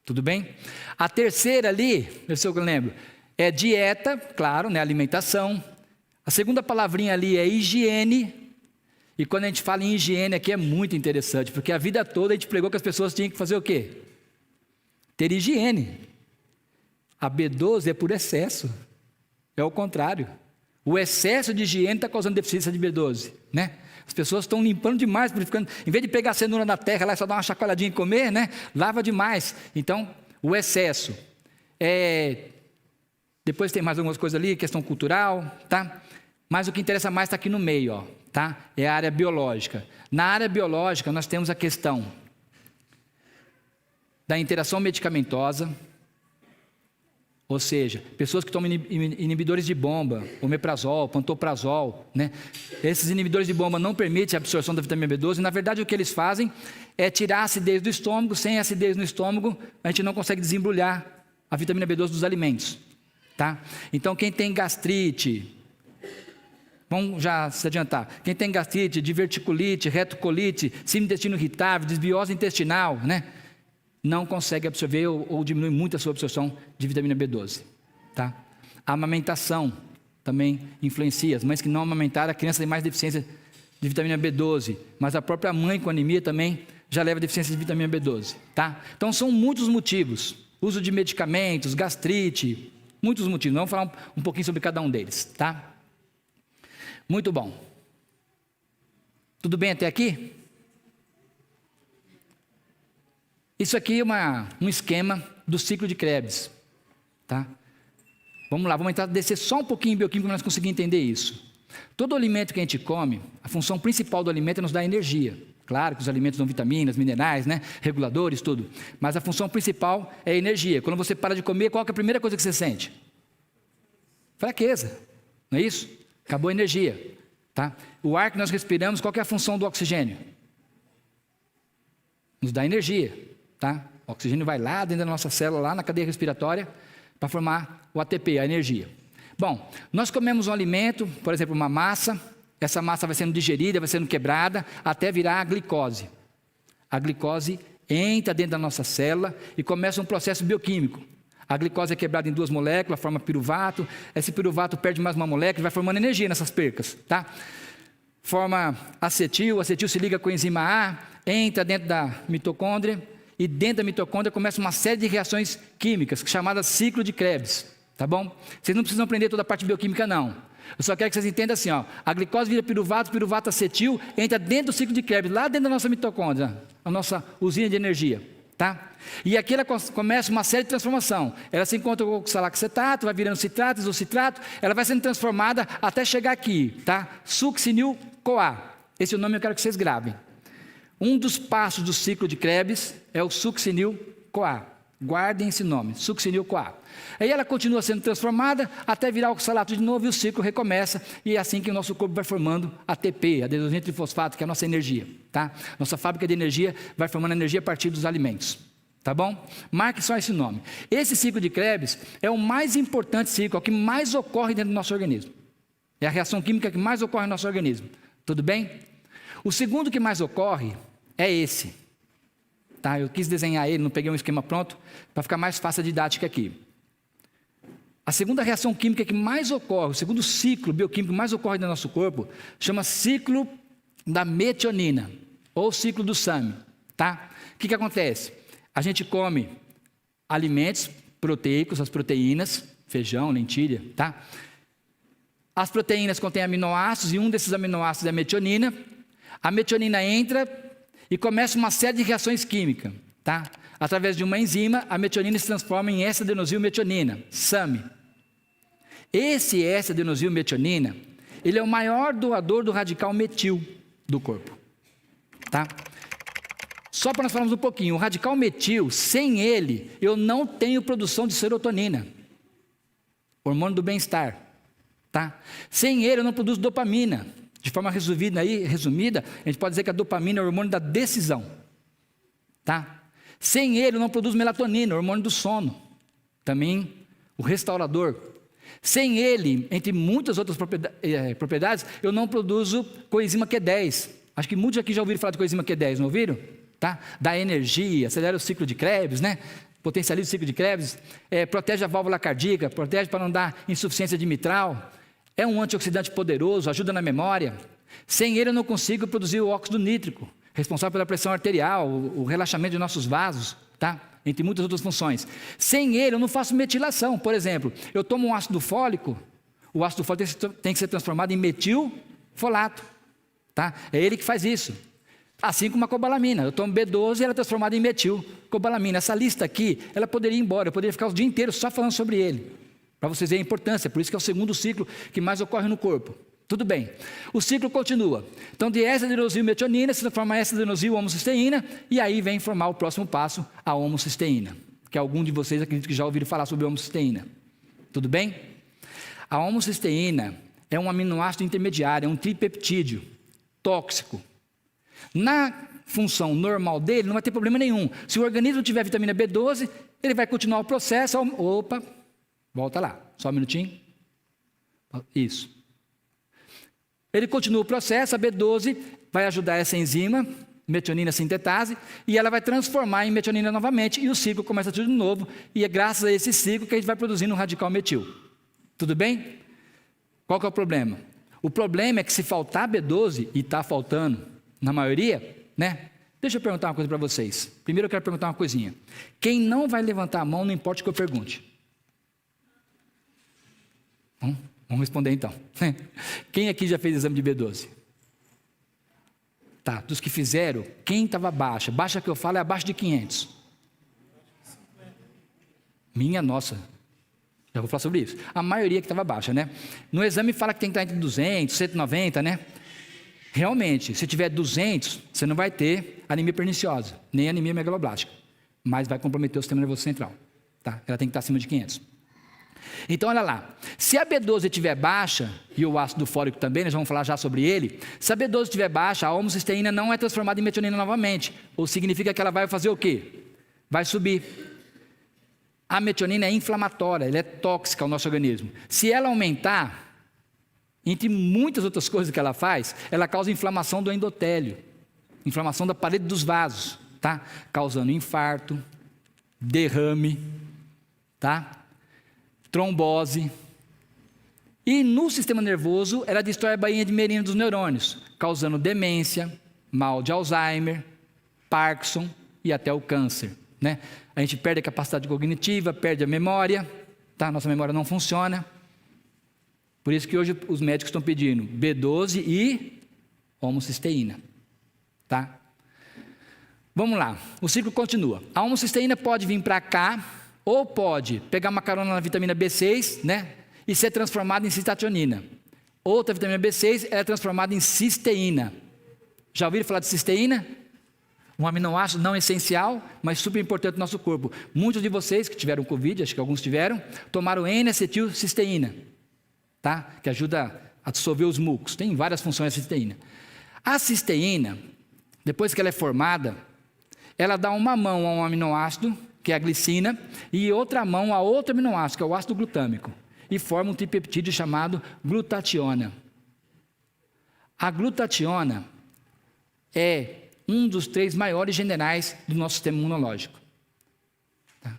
S1: Tudo bem? A terceira ali, se eu lembro, é dieta, claro, né, alimentação. A segunda palavrinha ali é higiene. E quando a gente fala em higiene aqui é muito interessante, porque a vida toda a gente pregou que as pessoas tinham que fazer o quê? Ter higiene. A B12 é por excesso. É o contrário. O excesso de higiene está causando deficiência de B12, né? As pessoas estão limpando demais, purificando. Em vez de pegar a cenoura na terra lá e só dar uma chacoalhadinha e comer, né? Lava demais. Então, o excesso. Depois tem mais algumas coisas ali, questão cultural, tá? Mas o que interessa mais está aqui no meio, ó, tá? É a área biológica. Na área biológica, nós temos a questão da interação medicamentosa, ou seja, pessoas que tomam inibidores de bomba, omeprazol, pantoprazol, né? Esses inibidores de bomba não permitem a absorção da vitamina B12. Na verdade, o que eles fazem é tirar a acidez do estômago. Sem acidez no estômago, a gente não consegue desembrulhar a vitamina B12 dos alimentos. Tá? Então, quem tem gastrite, vamos já se adiantar, quem tem gastrite, diverticulite, retocolite, síndrome do intestino irritável, desbiose intestinal, né? não consegue absorver ou diminui muito a sua absorção de vitamina B12. Tá? A amamentação também influencia. As mães que não amamentaram, a criança tem mais deficiência de vitamina B12, mas a própria mãe com anemia também já leva deficiência de vitamina B12. Tá? Então são muitos motivos. Uso de medicamentos, gastrite, muitos motivos. Vamos falar um pouquinho sobre cada um deles. Tá? Muito bom. Tudo bem até aqui? Isso aqui é um esquema do ciclo de Krebs. Tá? Vamos lá, vamos descer só um pouquinho em bioquímica para nós conseguir entender isso. Todo alimento que a gente come, a função principal do alimento é nos dar energia. Claro que os alimentos dão vitaminas, minerais, né? Reguladores, tudo. Mas a função principal é a energia. Quando você para de comer, qual que é a primeira coisa que você sente? Fraqueza, não é isso? Acabou a energia. Tá? O ar que nós respiramos, qual que é a função do oxigênio? Nos dá energia. Tá? O oxigênio vai lá dentro da nossa célula, lá na cadeia respiratória, para formar o ATP, a energia. Bom, nós comemos um alimento, por exemplo, uma massa, essa massa vai sendo digerida, vai sendo quebrada, até virar a glicose. A glicose entra dentro da nossa célula e começa um processo bioquímico. A glicose é quebrada em 2 moléculas, forma piruvato, esse piruvato perde mais uma molécula e vai formando energia nessas percas. Tá? Forma acetil, acetil se liga com a enzima A, entra dentro da mitocôndria, e dentro da mitocôndria começa uma série de reações químicas, chamadas ciclo de Krebs, tá bom? Vocês não precisam aprender toda a parte bioquímica, não. Eu só quero que vocês entendam assim, ó, a glicose vira piruvato, piruvato acetil, entra dentro do ciclo de Krebs, lá dentro da nossa mitocôndria, a nossa usina de energia, tá? E aqui ela começa uma série de transformação. Ela se encontra com o oxalaxetato, vai virando citrato, isocitrato, ela vai sendo transformada até chegar aqui, tá? Succinil-CoA. Esse é o nome que eu quero que vocês gravem. Um dos passos do ciclo de Krebs é o succinil-CoA. Guardem esse nome, succinil-CoA. Aí ela continua sendo transformada até virar oxalato de novo e o ciclo recomeça. E é assim que o nosso corpo vai formando ATP, adenosina trifosfato, que é a nossa energia. Tá? Nossa fábrica de energia vai formando energia a partir dos alimentos. Tá bom? Marque só esse nome. Esse ciclo de Krebs é o mais importante ciclo, é o que mais ocorre dentro do nosso organismo. É a reação química que mais ocorre no nosso organismo. Tudo bem? O segundo que mais ocorre é esse. Tá? Eu quis desenhar ele, não peguei um esquema pronto, para ficar mais fácil a didática aqui. A segunda reação química que mais ocorre, o segundo ciclo bioquímico que mais ocorre no nosso corpo, chama ciclo da metionina, ou ciclo do SAM. Tá? O que acontece? A gente come alimentos proteicos, as proteínas, feijão, lentilha, tá? As proteínas contêm aminoácidos e um desses aminoácidos é a metionina. A metionina entra e começa uma série de reações químicas, tá? Através de uma enzima, a metionina se transforma em S-adenosilmetionina, SAM. Esse S-adenosilmetionina, ele é o maior doador do radical metil do corpo, tá? Só para nós falarmos um pouquinho, o radical metil, sem ele, eu não tenho produção de serotonina, hormônio do bem-estar, tá? Sem ele, eu não produzo dopamina. De forma resumida, a gente pode dizer que a dopamina é o hormônio da decisão. Tá? Sem ele, eu não produzo melatonina, o hormônio do sono. Também o restaurador. Sem ele, entre muitas outras propriedades, eu não produzo coenzima Q10. Acho que muitos aqui já ouviram falar de coenzima Q10, não ouviram? Tá? Dá energia, acelera o ciclo de Krebs, né? Potencializa o ciclo de Krebs, protege a válvula cardíaca, protege para não dar insuficiência de mitral. É um antioxidante poderoso, ajuda na memória. Sem ele eu não consigo produzir o óxido nítrico, responsável pela pressão arterial, o relaxamento de nossos vasos, tá? Entre muitas outras funções. Sem ele eu não faço metilação. Por exemplo, eu tomo um ácido fólico, o ácido fólico tem que ser transformado em metilfolato. Tá? É ele que faz isso. Assim como a cobalamina. Eu tomo B12 e ela é transformada em metilcobalamina. Essa lista aqui, ela poderia ir embora, eu poderia ficar o dia inteiro só falando sobre ele. Para vocês verem a importância, por isso que é o segundo ciclo que mais ocorre no corpo. Tudo bem. O ciclo continua. Então, de S-adenosilmetionina se transforma em S-adenosil-homocisteína e aí vem formar o próximo passo, a homocisteína. Que algum de vocês acredito que já ouviram falar sobre a homocisteína. Tudo bem? A homocisteína é um aminoácido intermediário, é um tripeptídeo tóxico. Na função normal dele não vai ter problema nenhum. Se o organismo tiver vitamina B12, ele vai continuar o processo. Opa! Volta lá, só um minutinho. Isso. Ele continua o processo, a B12 vai ajudar essa enzima metionina sintetase, e ela vai transformar em metionina novamente, e o ciclo começa tudo de novo, e é graças a esse ciclo que a gente vai produzindo um radical metil. Tudo bem? Qual que é o problema? O problema é que se faltar B12, e está faltando na maioria, né? Deixa eu perguntar uma coisa para vocês. Primeiro eu quero perguntar uma coisinha. Quem não vai levantar a mão, não importa o que eu pergunte. Vamos responder então. Quem aqui já fez exame de B12? Tá, dos que fizeram, quem estava baixa? Baixa que eu falo é abaixo de 500. Minha nossa. Já vou falar sobre isso. A maioria que estava baixa, né? No exame fala que tem que estar entre 200, 190, né? Realmente, se tiver 200, você não vai ter anemia perniciosa, nem anemia megaloblástica, mas vai comprometer o sistema nervoso central, tá? Ela tem que estar acima de 500. Então, olha lá, se a B12 estiver baixa, e o ácido fólico também, nós vamos falar já sobre ele, se a B12 estiver baixa, a homocisteína não é transformada em metionina novamente, ou significa que ela vai fazer o quê? Vai subir. A metionina é inflamatória, ela é tóxica ao nosso organismo. Se ela aumentar, entre muitas outras coisas que ela faz, ela causa inflamação do endotélio, inflamação da parede dos vasos, tá? Causando infarto, derrame, tá? Trombose. E no sistema nervoso, ela destrói a bainha de Merino dos neurônios, causando demência, mal de Alzheimer, Parkinson e até o câncer, né? A gente perde a capacidade cognitiva, perde a memória, tá? Nossa memória não funciona. Por isso que hoje os médicos estão pedindo B12 e homocisteína, tá? Vamos lá, o ciclo continua. A homocisteína pode vir para cá, ou pode pegar uma carona na vitamina B6, né? E ser transformada em cistationina. Outra vitamina B6 é transformada em cisteína. Já ouviram falar de cisteína? Um aminoácido não essencial, mas super importante no nosso corpo. Muitos de vocês que tiveram Covid, acho que alguns tiveram, tomaram N-acetilcisteína, tá? Que ajuda a dissolver os mucos. Tem várias funções a cisteína. A cisteína, depois que ela é formada, ela dá uma mão a um aminoácido, que é a glicina, e outra mão a outro aminoácido, que é o ácido glutâmico, e forma um tripeptídeo chamado glutationa. A glutationa é um dos 3 maiores generais do nosso sistema imunológico. Tá?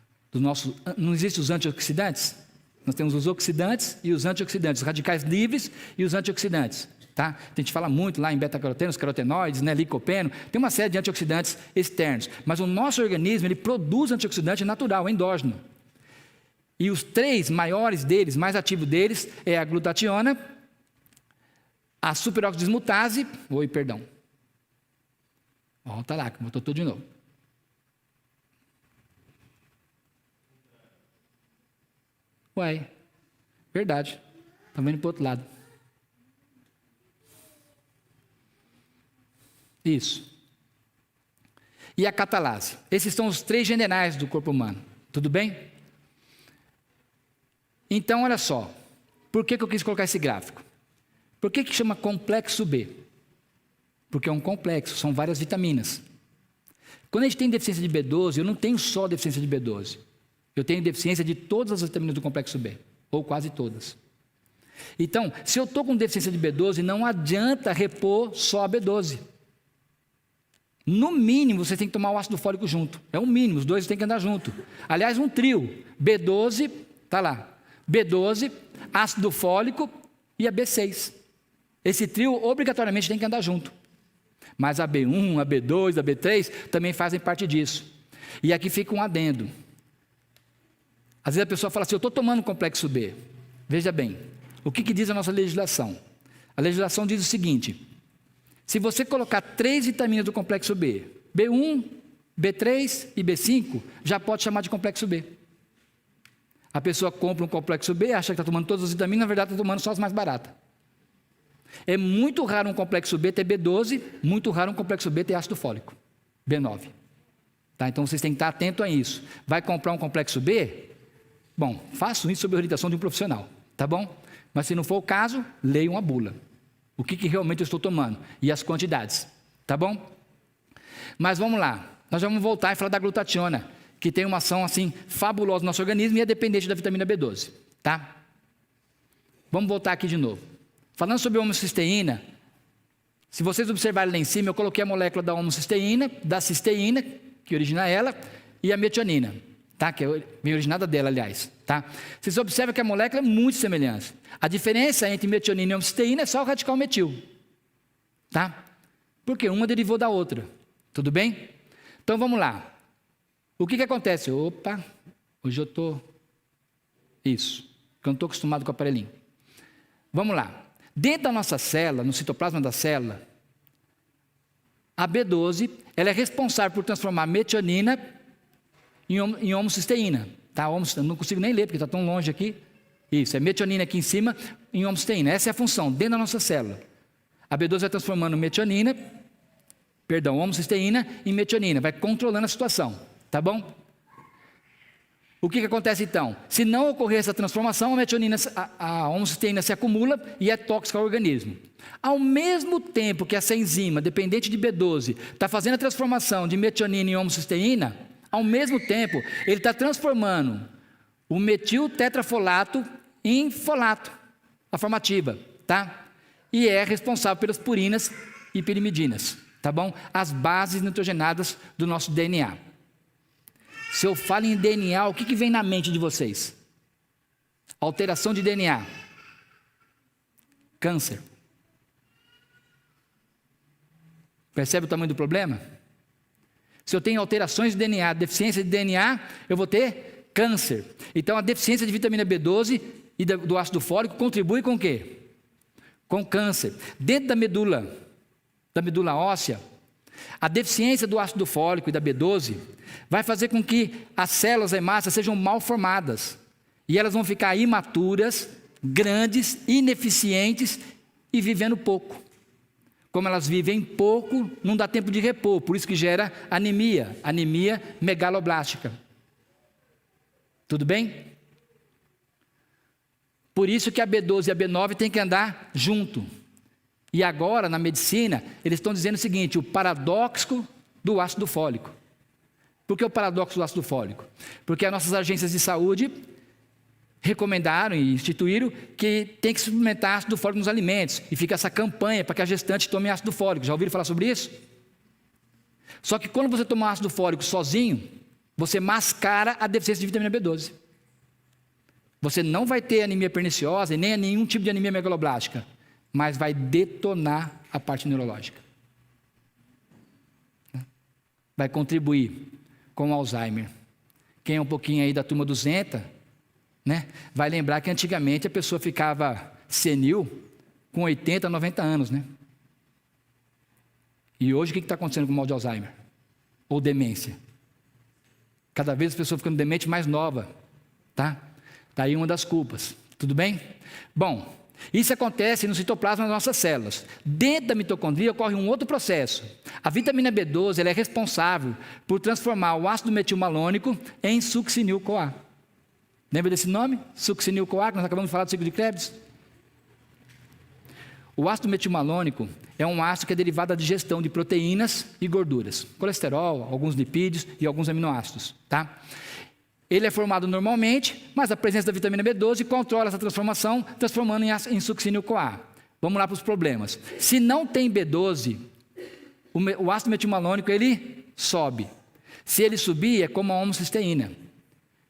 S1: Não existem os antioxidantes? Nós temos os oxidantes e os antioxidantes, os radicais livres e os antioxidantes. Tá? A gente fala muito lá em beta-caroteno, os carotenoides, né, licopeno, tem uma série de antioxidantes externos, mas o nosso organismo ele produz antioxidante natural, endógeno. E os 3 maiores deles, mais ativos deles, é a glutationa, a superoxidismutase, volta lá, que botou tudo de novo. Verdade, está vendo para o outro lado. Isso. E a catalase. Esses são os 3 generais do corpo humano. Tudo bem? Então, olha só. Por que eu quis colocar esse gráfico? Por que chama complexo B? Porque é um complexo, são várias vitaminas. Quando a gente tem deficiência de B12, eu não tenho só deficiência de B12. Eu tenho deficiência de todas as vitaminas do complexo B, ou quase todas. Então, se eu estou com deficiência de B12, não adianta repor só a B12. No mínimo, você tem que tomar o ácido fólico junto. É o mínimo, os 2 têm que andar junto. Aliás, um trio, B12, tá lá, B12, ácido fólico e a B6. Esse trio obrigatoriamente tem que andar junto. Mas a B1, a B2, a B3 também fazem parte disso. E aqui fica um adendo. Às vezes a pessoa fala assim, eu estou tomando complexo B. Veja bem, o que diz a nossa legislação? A legislação diz o seguinte: se você colocar 3 vitaminas do complexo B, B1, B3 e B5, já pode chamar de complexo B. A pessoa compra um complexo B, acha que está tomando todas as vitaminas, na verdade está tomando só as mais baratas. É muito raro um complexo B ter B12, muito raro um complexo B ter ácido fólico, B9. Tá? Então vocês têm que estar atentos a isso. Vai comprar um complexo B? Bom, façam isso sob a orientação de um profissional, tá bom? Mas se não for o caso, leiam a bula. O que realmente eu estou tomando e as quantidades, tá bom? Mas vamos lá, nós vamos voltar e falar da glutationa, que tem uma ação assim fabulosa no nosso organismo e é dependente da vitamina B12, tá? Vamos voltar aqui de novo. Falando sobre a homocisteína, Se vocês observarem lá em cima, eu coloquei a molécula da homocisteína, da cisteína, que origina ela, e a metionina, tá? Que vem originada dela, aliás, tá? Vocês observam que a molécula é muito semelhante. A diferença entre metionina e homocisteína é só o radical metil, tá? Porque uma derivou da outra, tudo bem? Então vamos lá. O que acontece? Opa, hoje eu estou... Isso, porque eu não estou acostumado com o aparelhinho. Vamos lá. Dentro da nossa célula, no citoplasma da célula, a B12, ela é responsável por transformar metionina em homocisteína. Tá? Não consigo nem ler, porque está tão longe aqui. Isso, é metionina aqui em cima em homocisteína. Essa é a função, dentro da nossa célula. A B12 vai transformando homocisteína em metionina, vai controlando a situação, tá bom? O que acontece então? Se não ocorrer essa transformação, a homocisteína se acumula e é tóxica ao organismo. Ao mesmo tempo que essa enzima, dependente de B12, está fazendo a transformação de metionina em homocisteína, ao mesmo tempo, ele está transformando o metiltetrafolato em folato, a forma ativa, tá? E é responsável pelas purinas e pirimidinas, tá bom? As bases nitrogenadas do nosso DNA. Se eu falo em DNA, o que vem na mente de vocês? Alteração de DNA. Câncer. Percebe o tamanho do problema? Se eu tenho alterações de DNA, deficiência de DNA, eu vou ter câncer. Então a deficiência de vitamina B12 e do ácido fólico contribui com o quê? Com câncer. Dentro da medula óssea, a deficiência do ácido fólico e da B12 vai fazer com que as células hemácias sejam mal formadas. E elas vão ficar imaturas, grandes, ineficientes e vivendo pouco. Como elas vivem pouco, não dá tempo de repor, por isso que gera anemia megaloblástica. Tudo bem? Por isso que a B12 e a B9 têm que andar junto. E agora, na medicina, eles estão dizendo o seguinte, o paradoxo do ácido fólico. Por que o paradoxo do ácido fólico? Porque as nossas agências de saúde recomendaram e instituíram que tem que suplementar ácido fólico nos alimentos. E fica essa campanha para que a gestante tome ácido fólico. Já ouviram falar sobre isso? Só que quando você toma ácido fólico sozinho, você mascara a deficiência de vitamina B12. Você não vai ter anemia perniciosa e nem nenhum tipo de anemia megaloblástica, mas vai detonar a parte neurológica. Vai contribuir com o Alzheimer. Quem é um pouquinho aí da turma 200, né, vai lembrar que antigamente a pessoa ficava senil com 80, 90 anos, né? E hoje o que está acontecendo com o mal de Alzheimer? Ou demência? Cada vez a pessoa ficando demente mais nova, tá? Está aí uma das culpas, tudo bem? Bom, isso acontece no citoplasma das nossas células. Dentro da mitocondria ocorre um outro processo. A vitamina B12 ela é responsável por transformar o ácido metilmalônico em succinil-CoA. Lembra desse nome? Succinil-CoA, que nós acabamos de falar do ciclo de Krebs? O ácido metilmalônico é um ácido que é derivado da digestão de proteínas e gorduras, colesterol, alguns lipídios e alguns aminoácidos, tá? Ele é formado normalmente, mas a presença da vitamina B12 controla essa transformação, transformando em succinil-CoA. Vamos lá para os problemas. Se não tem B12, o ácido metilmalônico ele sobe. Se ele subir, é como a homocisteína.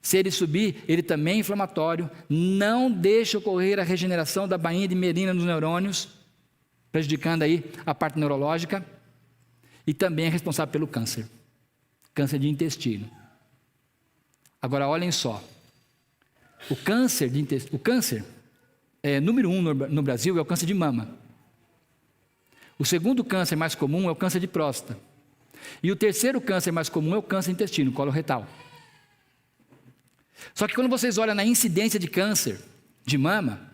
S1: Se ele subir, ele também é inflamatório, não deixa ocorrer a regeneração da bainha de mielina nos neurônios, prejudicando aí a parte neurológica, e também é responsável pelo câncer de intestino. Agora, olhem só, o câncer número 1 no Brasil é o câncer de mama. O segundo câncer mais comum é o câncer de próstata. E o terceiro câncer mais comum é o câncer de intestino, coloretal. Só que quando vocês olham na incidência de câncer de mama,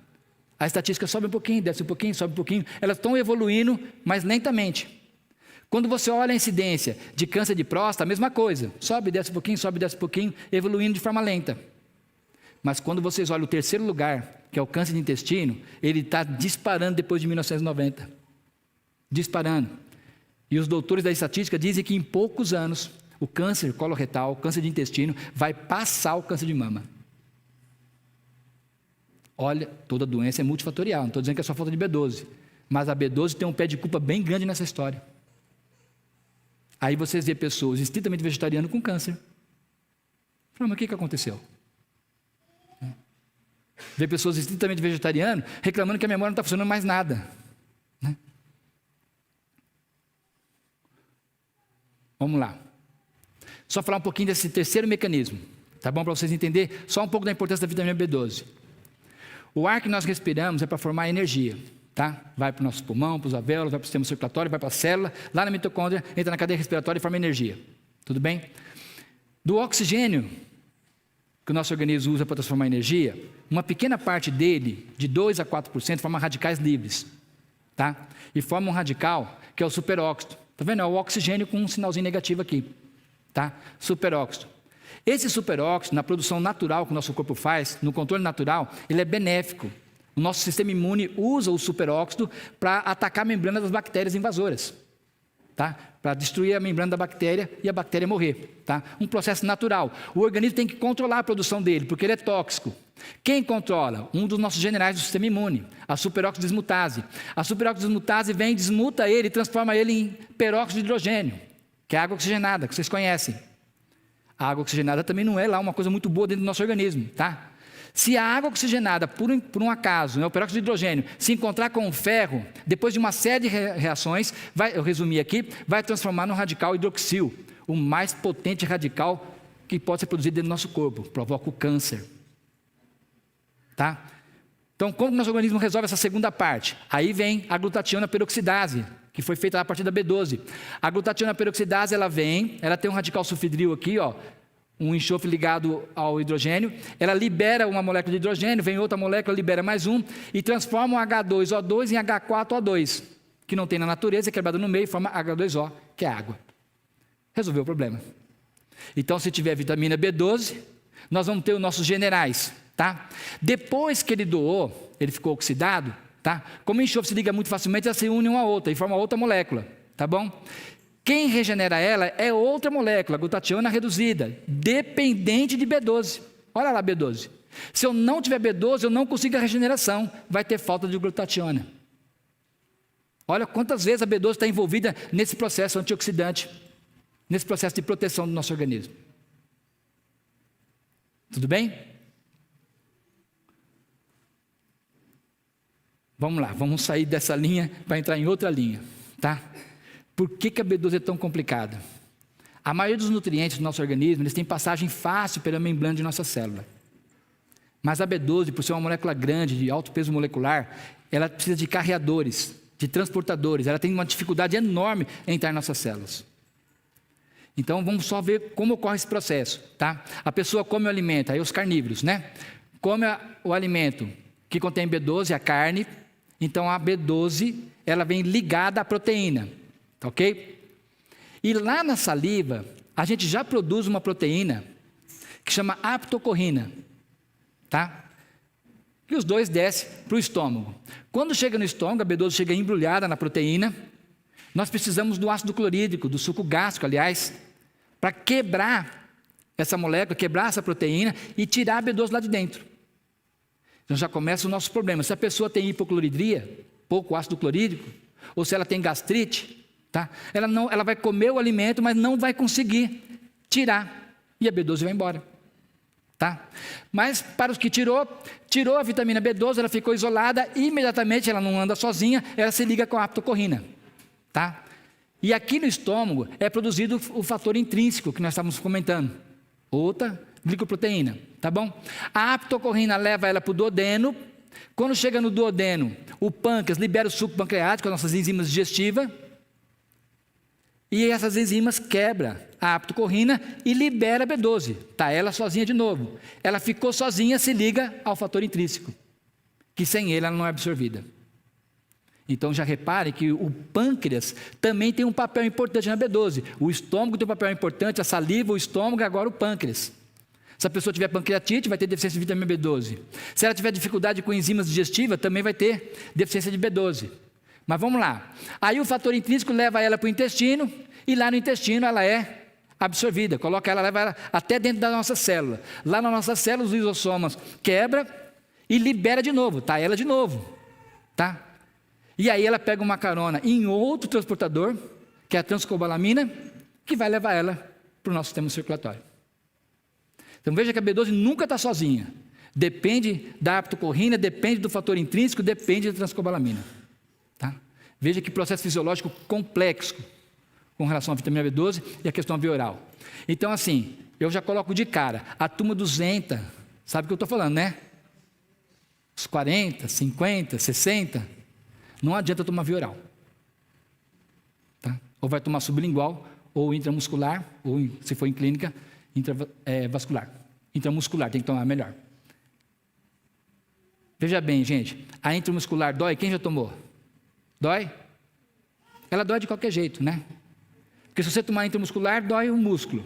S1: a estatística sobe um pouquinho, desce um pouquinho, sobe um pouquinho. Elas estão evoluindo, mas lentamente. Quando você olha a incidência de câncer de próstata, a mesma coisa. Sobe, desce um pouquinho, evoluindo de forma lenta. Mas quando vocês olham o terceiro lugar, que é o câncer de intestino, ele está disparando depois de 1990. Disparando. E os doutores da estatística dizem que em poucos anos, o câncer coloretal, o câncer de intestino, vai passar o câncer de mama. Olha, toda doença é multifatorial, não estou dizendo que é só falta de B12. Mas a B12 tem um pé de culpa bem grande nessa história. Aí vocês vê pessoas estritamente vegetarianas com câncer. Mas o que aconteceu? Vê pessoas estritamente vegetarianas reclamando que a memória não está funcionando mais nada. Né? Vamos lá. Só falar um pouquinho desse terceiro mecanismo. Tá bom? Para vocês entenderem só um pouco da importância da vitamina B12. O ar que nós respiramos é para formar energia. Tá? Vai para o nosso pulmão, para os alvéolos, vai para o sistema circulatório, vai para a célula, lá na mitocôndria, entra na cadeia respiratória e forma energia. Tudo bem? Do oxigênio que o nosso organismo usa para transformar energia, uma pequena parte dele, de 2 a 4%, forma radicais livres. Tá? E forma um radical que é o superóxido. Está vendo? É o oxigênio com um sinalzinho negativo aqui. Tá? Superóxido. Esse superóxido, na produção natural que o nosso corpo faz, no controle natural, ele é benéfico. O nosso sistema imune usa o superóxido para atacar a membrana das bactérias invasoras, tá? Para destruir a membrana da bactéria e a bactéria morrer. Tá? Um processo natural. O organismo tem que controlar a produção dele, porque ele é tóxico. Quem controla? Um dos nossos generais do sistema imune, a superóxido dismutase. A superóxido dismutase vem, desmuta ele e transforma ele em peróxido de hidrogênio, que é a água oxigenada, que vocês conhecem. A água oxigenada também não é lá uma coisa muito boa dentro do nosso organismo, tá? Se a água oxigenada, por um acaso, o peróxido de hidrogênio, se encontrar com o ferro, depois de uma série de reações, eu resumi aqui, vai transformar no radical hidroxil, o mais potente radical que pode ser produzido dentro do nosso corpo, provoca o câncer. Tá? Então, como o nosso organismo resolve essa segunda parte? Aí vem a glutationa peroxidase, que foi feita a partir da B12. A glutationa peroxidase, ela tem um radical sulfidril aqui, ó, um enxofre ligado ao hidrogênio, ela libera uma molécula de hidrogênio, vem outra molécula, libera mais um, e transforma o H2O2 em H4O2, que não tem na natureza, é quebrado no meio e forma H2O, que é água. Resolveu o problema. Então, se tiver vitamina B12, nós vamos ter os nossos generais, tá? Depois que ele doou, ele ficou oxidado, tá? Como o enxofre se liga muito facilmente, elas se unem uma a outra e forma outra molécula, tá bom? Quem regenera ela é outra molécula, glutationa reduzida, dependente de B12. Olha lá B12. Se eu não tiver B12, eu não consigo a regeneração, vai ter falta de glutationa. Olha quantas vezes a B12 está envolvida nesse processo antioxidante, nesse processo de proteção do nosso organismo. Tudo bem? Vamos lá, vamos sair dessa linha para entrar em outra linha, tá? Por que a B12 é tão complicada? A maioria dos nutrientes do nosso organismo, eles têm passagem fácil pela membrana de nossa célula. Mas a B12, por ser uma molécula grande, de alto peso molecular, ela precisa de carreadores, de transportadores. Ela tem uma dificuldade enorme em entrar em nossas células. Então, vamos só ver como ocorre esse processo, tá? A pessoa come o alimento, aí os carnívoros, né? Come o alimento que contém B12, a carne. Então, a B12, ela vem ligada à proteína. Ok? E lá na saliva, a gente já produz uma proteína que chama aptocorrina, tá? E os dois descem para o estômago. Quando chega no estômago, a B12 chega embrulhada na proteína, nós precisamos do ácido clorídrico, do suco gástrico, aliás, para quebrar essa molécula, quebrar essa proteína e tirar a B12 lá de dentro. Então já começa o nosso problema. Se a pessoa tem hipocloridria, pouco ácido clorídrico, ou se ela tem gastrite, tá? Ela vai comer o alimento, mas não vai conseguir tirar. E a B12 vai embora. Tá? Mas para os que tirou a vitamina B12, ela ficou isolada, e imediatamente ela não anda sozinha, ela se liga com a aptocorrina. Tá? E aqui no estômago é produzido o fator intrínseco que nós estávamos comentando. Outra glicoproteína. Tá bom? A aptocorrina leva ela para o duodeno. Quando chega no duodeno, o pâncreas libera o suco pancreático, as nossas enzimas digestivas. E essas enzimas quebram a aptocorrina e libera a B12. Está ela sozinha de novo. Ela ficou sozinha, se liga ao fator intrínseco, que sem ele ela não é absorvida. Então já repare que o pâncreas também tem um papel importante na B12. O estômago tem um papel importante, a saliva, o estômago, agora o pâncreas. Se a pessoa tiver pancreatite, vai ter deficiência de vitamina B12. Se ela tiver dificuldade com enzimas digestivas, também vai ter deficiência de B12. Mas vamos lá. Aí o fator intrínseco leva ela para o intestino, e lá no intestino ela é absorvida. Coloca ela, leva ela até dentro da nossa célula. Lá na nossa célula, os lisossomas quebra e libera de novo. Tá ela de novo. Tá? E aí ela pega uma carona em outro transportador, que é a transcobalamina, que vai levar ela para o nosso sistema circulatório. Então veja que a B12 nunca está sozinha. Depende da aptocorrina, depende do fator intrínseco, depende da transcobalamina. Tá? Veja que processo fisiológico complexo com relação à vitamina B12 e a questão via oral. Então assim, eu já coloco de cara, a turma 200, sabe o que eu estou falando, né? Os 40, 50, 60, não adianta tomar via oral. Tá? Ou vai tomar sublingual, ou intramuscular, ou se for em clínica, vascular. Intramuscular, tem que tomar melhor. Veja bem, gente, a intramuscular dói? Quem já tomou? Dói? Ela dói de qualquer jeito, né? Porque se você tomar intramuscular, dói o músculo.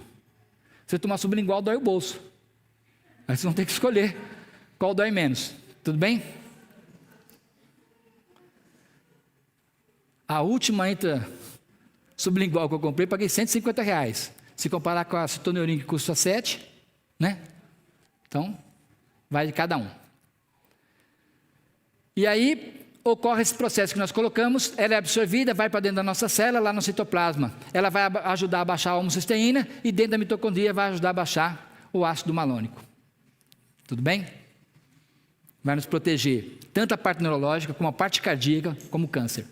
S1: Se você tomar sublingual, dói o bolso. Aí vocês vão ter que escolher qual dói menos. Tudo bem? A última sublingual que eu comprei, paguei R$150. Se comparar com a Citoneurin, que custa 7, né? Então, vai de cada um. E aí, ocorre esse processo que nós colocamos, ela é absorvida, vai para dentro da nossa célula, lá no citoplasma. Ela vai ajudar a baixar a homocisteína e dentro da mitocondria vai ajudar a baixar o ácido malônico. Tudo bem? Vai nos proteger, tanto a parte neurológica, como a parte cardíaca, como o câncer.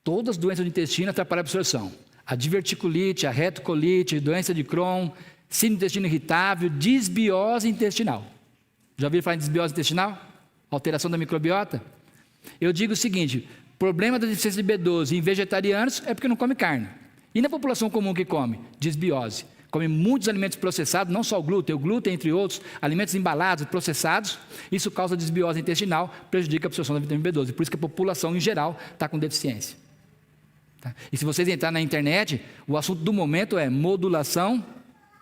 S1: Todas as doenças do intestino atrapalham a absorção. A diverticulite, a retocolite, doença de Crohn, síndrome do intestino irritável, disbiose intestinal. Já ouviram falar em disbiose intestinal? Alteração da microbiota? Eu digo o seguinte, problema da deficiência de B12 em vegetarianos é porque não come carne. E na população comum que come? Disbiose. Come muitos alimentos processados, não só o glúten, entre outros, alimentos embalados, processados. Isso causa disbiose intestinal, prejudica a absorção da vitamina B12. Por isso que a população, em geral, está com deficiência. Tá? E se vocês entrarem na internet, o assunto do momento é modulação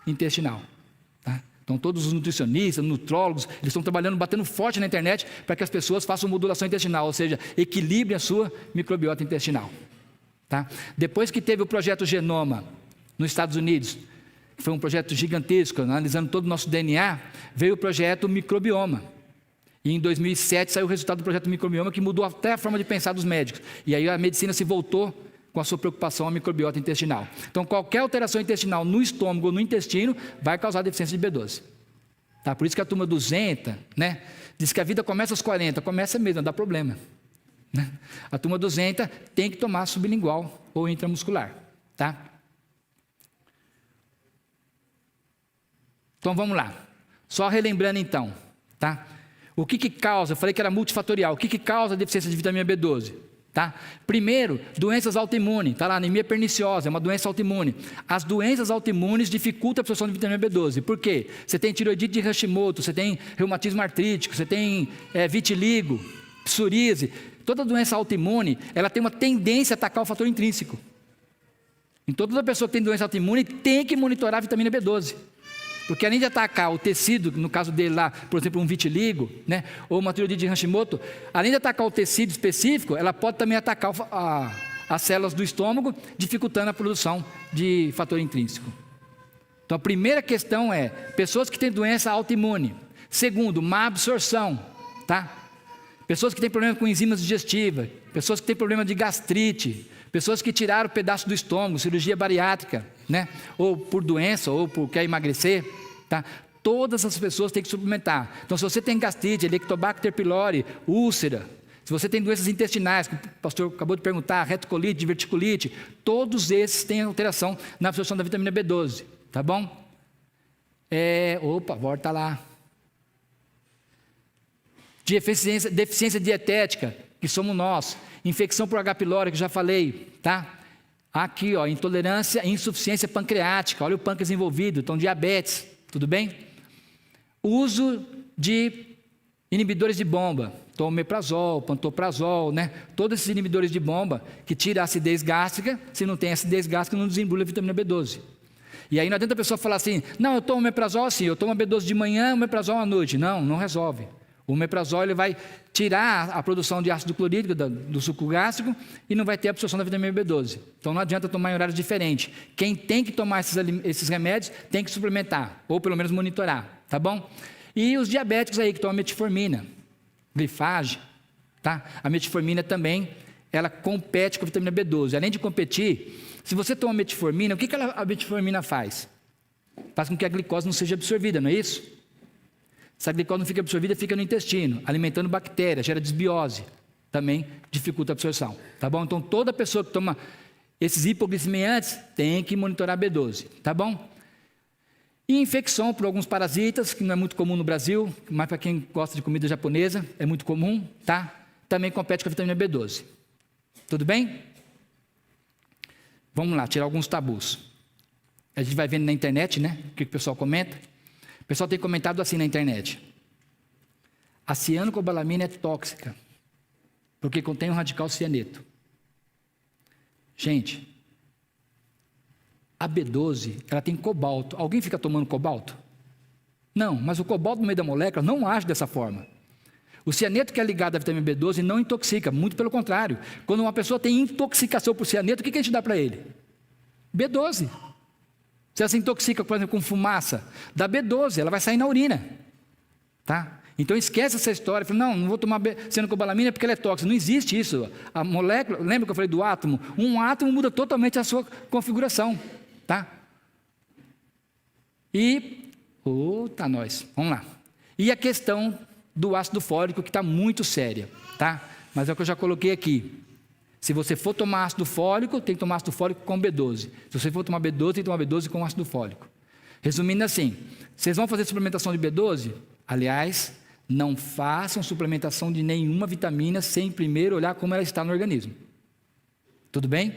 S1: intestinal. Tá? Então todos os nutricionistas, nutrólogos, eles estão trabalhando, batendo forte na internet para que as pessoas façam modulação intestinal, ou seja, equilibrem a sua microbiota intestinal. Tá? Depois que teve o projeto Genoma nos Estados Unidos, que foi um projeto gigantesco, analisando todo o nosso DNA, veio o projeto Microbioma. E em 2007 saiu o resultado do projeto Microbioma, que mudou até a forma de pensar dos médicos. E aí a medicina se voltou com a sua preocupação à microbiota intestinal. Então, qualquer alteração intestinal no estômago ou no intestino vai causar deficiência de B12. Tá? Por isso que a turma 200, né, diz que a vida começa aos 40, começa mesmo, dá problema. Né? A turma 200 tem que tomar sublingual ou intramuscular. Tá? Então, vamos lá. Só relembrando então. Tá? O que causa, eu falei que era multifatorial, o que causa a deficiência de vitamina B12? Tá? Primeiro, doenças autoimunes, tá lá, anemia perniciosa, é uma doença autoimune. As doenças autoimunes dificultam a absorção de vitamina B12. Por quê? Você tem tireoidite de Hashimoto, você tem reumatismo artrítico, você tem vitiligo, psoríase. Toda doença autoimune, ela tem uma tendência a atacar o fator intrínseco. Então toda pessoa que tem doença autoimune tem que monitorar a vitamina B12. Porque além de atacar o tecido, no caso dele lá, por exemplo, um vitiligo, né, ou uma tireoidite de Hashimoto, além de atacar o tecido específico, ela pode também atacar as células do estômago, dificultando a produção de fator intrínseco. Então a primeira questão é, pessoas que têm doença autoimune. Segundo, má absorção, tá? Pessoas que têm problema com enzimas digestivas, pessoas que têm problema de gastrite, pessoas que tiraram pedaço do estômago, cirurgia bariátrica, né? Ou por doença, ou por quer emagrecer, tá? Todas as pessoas têm que suplementar. Então, se você tem gastrite, Helicobacter pylori, úlcera, se você tem doenças intestinais, que o pastor acabou de perguntar, retocolite, diverticulite, todos esses têm alteração na absorção da vitamina B12, tá bom? Volta lá. Deficiência dietética, que somos nós. Infecção por H. pylori, que já falei, tá? Aqui, ó, intolerância e insuficiência pancreática, olha o pâncreas envolvido, então diabetes, tudo bem? Uso de inibidores de bomba, omeprazol, pantoprazol, né? Todos esses inibidores de bomba que tiram a acidez gástrica, se não tem acidez gástrica não desembrulha a vitamina B12. E aí não adianta a pessoa falar assim, não, eu tomo omeprazol assim, eu tomo B12 de manhã, omeprazol à noite. Não resolve. O omeprazol ele vai tirar a produção de ácido clorídrico do suco gástrico e não vai ter absorção da vitamina B12. Então não adianta tomar em horários diferentes. Quem tem que tomar esses remédios tem que suplementar, ou pelo menos monitorar, tá bom? E os diabéticos aí que tomam metformina, glifage, tá? A metformina também, ela compete com a vitamina B12. Além de competir, se você toma metformina, o que a metformina faz? Faz com que a glicose não seja absorvida, não é isso? Se a glicose não fica absorvida, fica no intestino, alimentando bactérias, gera desbiose, também dificulta a absorção, tá bom? Então, toda pessoa que toma esses hipoglicemiantes tem que monitorar B12, tá bom? E infecção por alguns parasitas, que não é muito comum no Brasil, mas para quem gosta de comida japonesa, é muito comum, tá? Também compete com a vitamina B12. Tudo bem? Vamos lá, tirar alguns tabus. A gente vai vendo na internet, né? O que o pessoal comenta. O pessoal tem comentado assim na internet: a cianocobalamina é tóxica, porque contém um radical cianeto. Gente, a B12, ela tem cobalto. Alguém fica tomando cobalto? Não, mas o cobalto no meio da molécula não age dessa forma. O cianeto que é ligado à vitamina B12 não intoxica, muito pelo contrário. Quando uma pessoa tem intoxicação por cianeto, o que a gente dá para ele? B12. Se ela se intoxica, por exemplo, com fumaça, dá B12, ela vai sair na urina. Tá? Então esquece essa história, fala, não vou tomar cianocobalamina porque ela é tóxica. Não existe isso. A molécula, lembra que eu falei do átomo? Um átomo muda totalmente a sua configuração. Tá? E, nós, vamos lá. E a questão do ácido fólico, que está muito séria, tá? Mas é o que eu já coloquei aqui. Se você for tomar ácido fólico, tem que tomar ácido fólico com B12. Se você for tomar B12, tem que tomar B12 com ácido fólico. Resumindo assim, vocês vão fazer suplementação de B12? Aliás, não façam suplementação de nenhuma vitamina sem primeiro olhar como ela está no organismo. Tudo bem?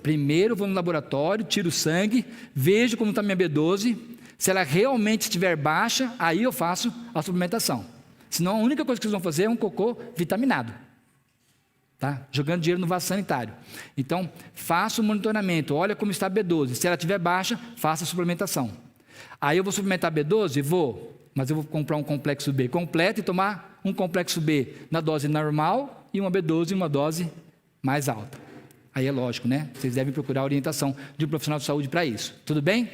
S1: Primeiro vou no laboratório, tiro o sangue, vejo como está minha B12. Se ela realmente estiver baixa, aí eu faço a suplementação. Senão a única coisa que vocês vão fazer é um cocô vitaminado. Tá? Jogando dinheiro no vaso sanitário. Então, faça o monitoramento, olha como está a B12. Se ela estiver baixa, faça a suplementação. Aí eu vou suplementar B12? Vou. Mas eu vou comprar um complexo B completo e tomar um complexo B na dose normal e uma B12 em uma dose mais alta. Aí é lógico, né? Vocês devem procurar a orientação de um profissional de saúde para isso. Tudo bem?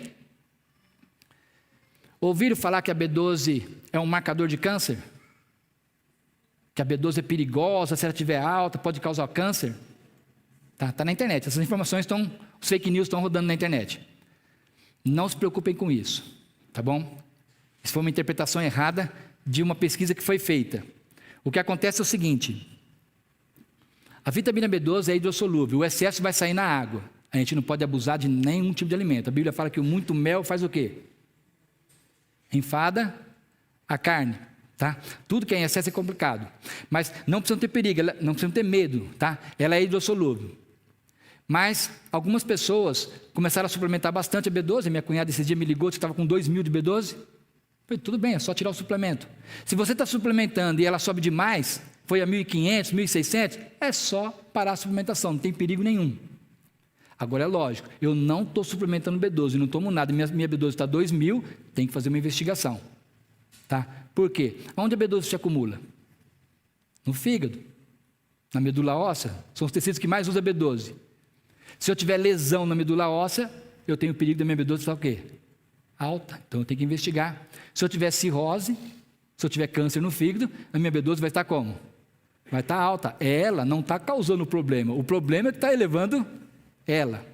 S1: Ouviram falar que a B12 é um marcador de câncer? Que a B12 é perigosa, se ela estiver alta, pode causar câncer? Tá na internet, essas informações os fake news estão rodando na internet. Não se preocupem com isso, tá bom? Isso foi uma interpretação errada de uma pesquisa que foi feita. O que acontece é o seguinte: a vitamina B12 é hidrossolúvel, o excesso vai sair na água. A gente não pode abusar de nenhum tipo de alimento. A Bíblia fala que o muito mel faz o quê? Enfada a carne. Tá? Tudo que é em excesso é complicado, mas não precisam ter perigo, não precisam ter medo, tá? Ela é hidrossolúvel. Mas algumas pessoas começaram a suplementar bastante a B12. Minha cunhada esse dia me ligou que estava com 2.000 de B12. Falei, tudo bem, é só tirar o suplemento. Se você está suplementando e ela sobe demais, foi a 1.500, 1.600, é só parar a suplementação, não tem perigo nenhum. Agora é lógico, eu não estou suplementando B12, não tomo nada, minha B12 está 2.000, tem que fazer uma investigação. Tá? Por quê? Onde a B12 se acumula? No fígado, na medula óssea, são os tecidos que mais usam B12. Se eu tiver lesão na medula óssea, eu tenho o perigo da minha B12 estar o quê? Alta, então eu tenho que investigar. Se eu tiver cirrose, se eu tiver câncer no fígado, a minha B12 vai estar como? Vai estar alta. Ela não está causando o problema é que está elevando ela,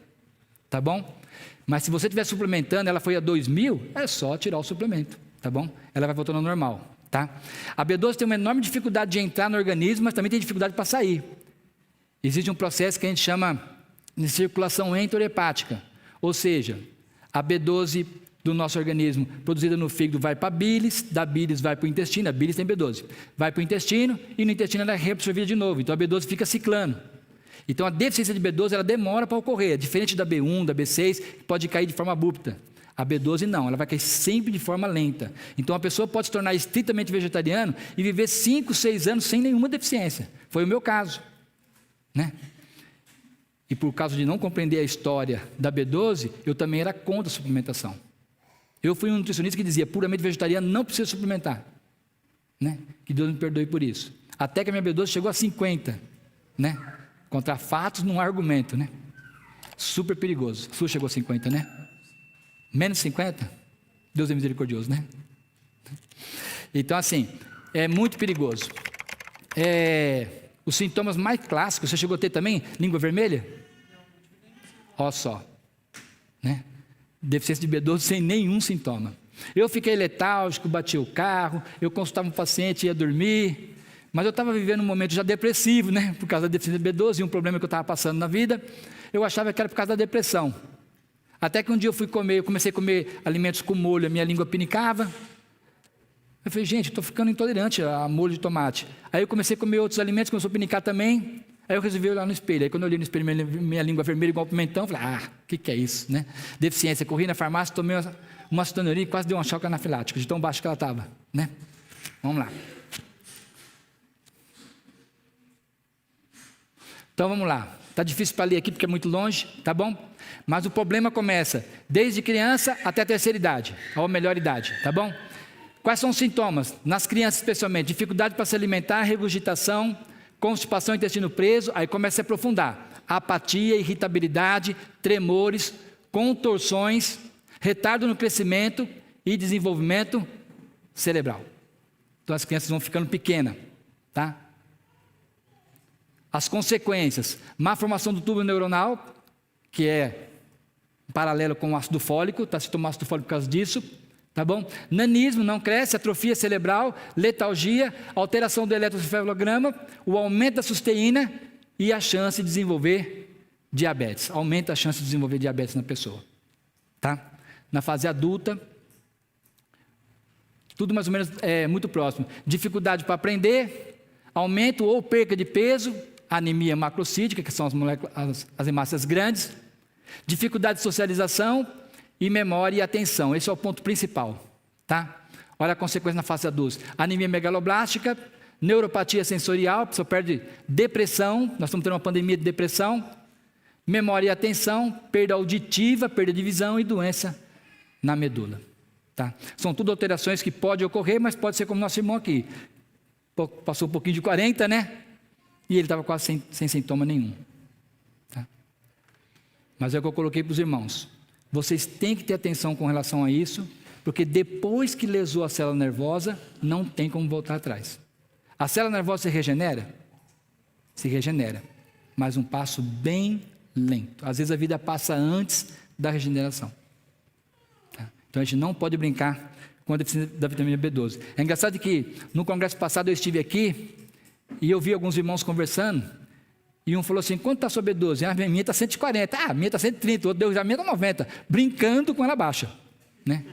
S1: tá bom? Mas se você estiver suplementando, ela foi a 2.000, é só tirar o suplemento. Tá bom? Ela vai voltando ao normal, tá? A B12 tem uma enorme dificuldade de entrar no organismo, mas também tem dificuldade para sair. Existe um processo que a gente chama de circulação enterohepática, ou seja, a B12 do nosso organismo, produzida no fígado, vai para a bilis, da bilis vai para o intestino, a bilis tem B12, vai para o intestino e no intestino ela é reabsorvida de novo, então a B12 fica ciclando. Então a deficiência de B12 ela demora para ocorrer, diferente da B1, da B6, que pode cair de forma abrupta. A B12 não, ela vai cair sempre de forma lenta. Então a pessoa pode se tornar estritamente vegetariano e viver 5, 6 anos sem nenhuma deficiência. Foi o meu caso, né? E por causa de não compreender a história da B12, eu também era contra a suplementação. Eu fui um nutricionista que dizia, puramente vegetariano não precisa suplementar. né? Que Deus me perdoe por isso. Até que a minha B12 chegou a 50, né? Contra fatos num argumento, né? Super perigoso. A sua chegou a 50, né? Menos 50? Deus é misericordioso, né? Então, assim, é muito perigoso. Os sintomas mais clássicos, você chegou a ter também língua vermelha? Olha só, né? Deficiência de B12 sem nenhum sintoma. Eu fiquei letárgico, bati o carro, eu consultava um paciente, ia dormir, mas eu estava vivendo um momento já depressivo, né? Por causa da deficiência de B12 e um problema que eu estava passando na vida. Eu achava que era por causa da depressão. Até que um dia eu comecei a comer alimentos com molho, a minha língua pinicava. Eu falei, gente, estou ficando intolerante a molho de tomate. Aí eu comecei a comer outros alimentos, começou a pinicar também. Aí eu resolvi olhar no espelho. Aí quando eu olhei no espelho, minha língua vermelha igual pimentão, eu falei, o que é isso, né? Deficiência. Corri na farmácia, tomei uma citonurina e quase deu um choque anafilático, de tão baixo que ela estava, né? Vamos lá. Então vamos lá. Está difícil para ler aqui porque é muito longe, tá bom? Mas o problema começa desde criança até a terceira idade, ou melhor idade, tá bom? Quais são os sintomas? Nas crianças especialmente, dificuldade para se alimentar, regurgitação, constipação, intestino preso, aí começa a se aprofundar. Apatia, irritabilidade, tremores, contorções, retardo no crescimento e desenvolvimento cerebral. Então as crianças vão ficando pequenas, tá? As consequências, má formação do tubo neuronal, que é paralelo com o ácido fólico, está se tomando ácido fólico por causa disso, tá bom? Nanismo, não cresce, atrofia cerebral, letalgia, alteração do eletroencefalograma, o aumento da susteína e a chance de desenvolver diabetes. Aumenta a chance de desenvolver diabetes na pessoa, tá? Na fase adulta, tudo mais ou menos muito próximo. Dificuldade para aprender, aumento ou perca de peso, anemia macrocítica, que são as moléculas, as hemácias grandes, dificuldade de socialização e memória e atenção. Esse é o ponto principal, tá? Olha a consequência na fase adulta. Anemia megaloblástica, neuropatia sensorial, a pessoa perde depressão, nós estamos tendo uma pandemia de depressão, memória e atenção, perda auditiva, perda de visão e doença na medula, tá? São tudo alterações que podem ocorrer, mas pode ser como nosso irmão aqui, passou um pouquinho de 40, né? E ele estava quase sem sintoma nenhum, tá? Mas é o que eu coloquei para os irmãos. Vocês têm que ter atenção com relação a isso, porque depois que lesou a célula nervosa, não tem como voltar atrás. A célula nervosa se regenera? Se regenera, mas um passo bem lento. Às vezes a vida passa antes da regeneração, tá? Então a gente não pode brincar com a deficiência da vitamina B12. É engraçado que no congresso passado eu estive aqui e eu vi alguns irmãos conversando, e um falou assim, quanto está a sua B12? A minha está 140, a minha está 130, o outro deu, a minha está 90, brincando com ela baixa, né?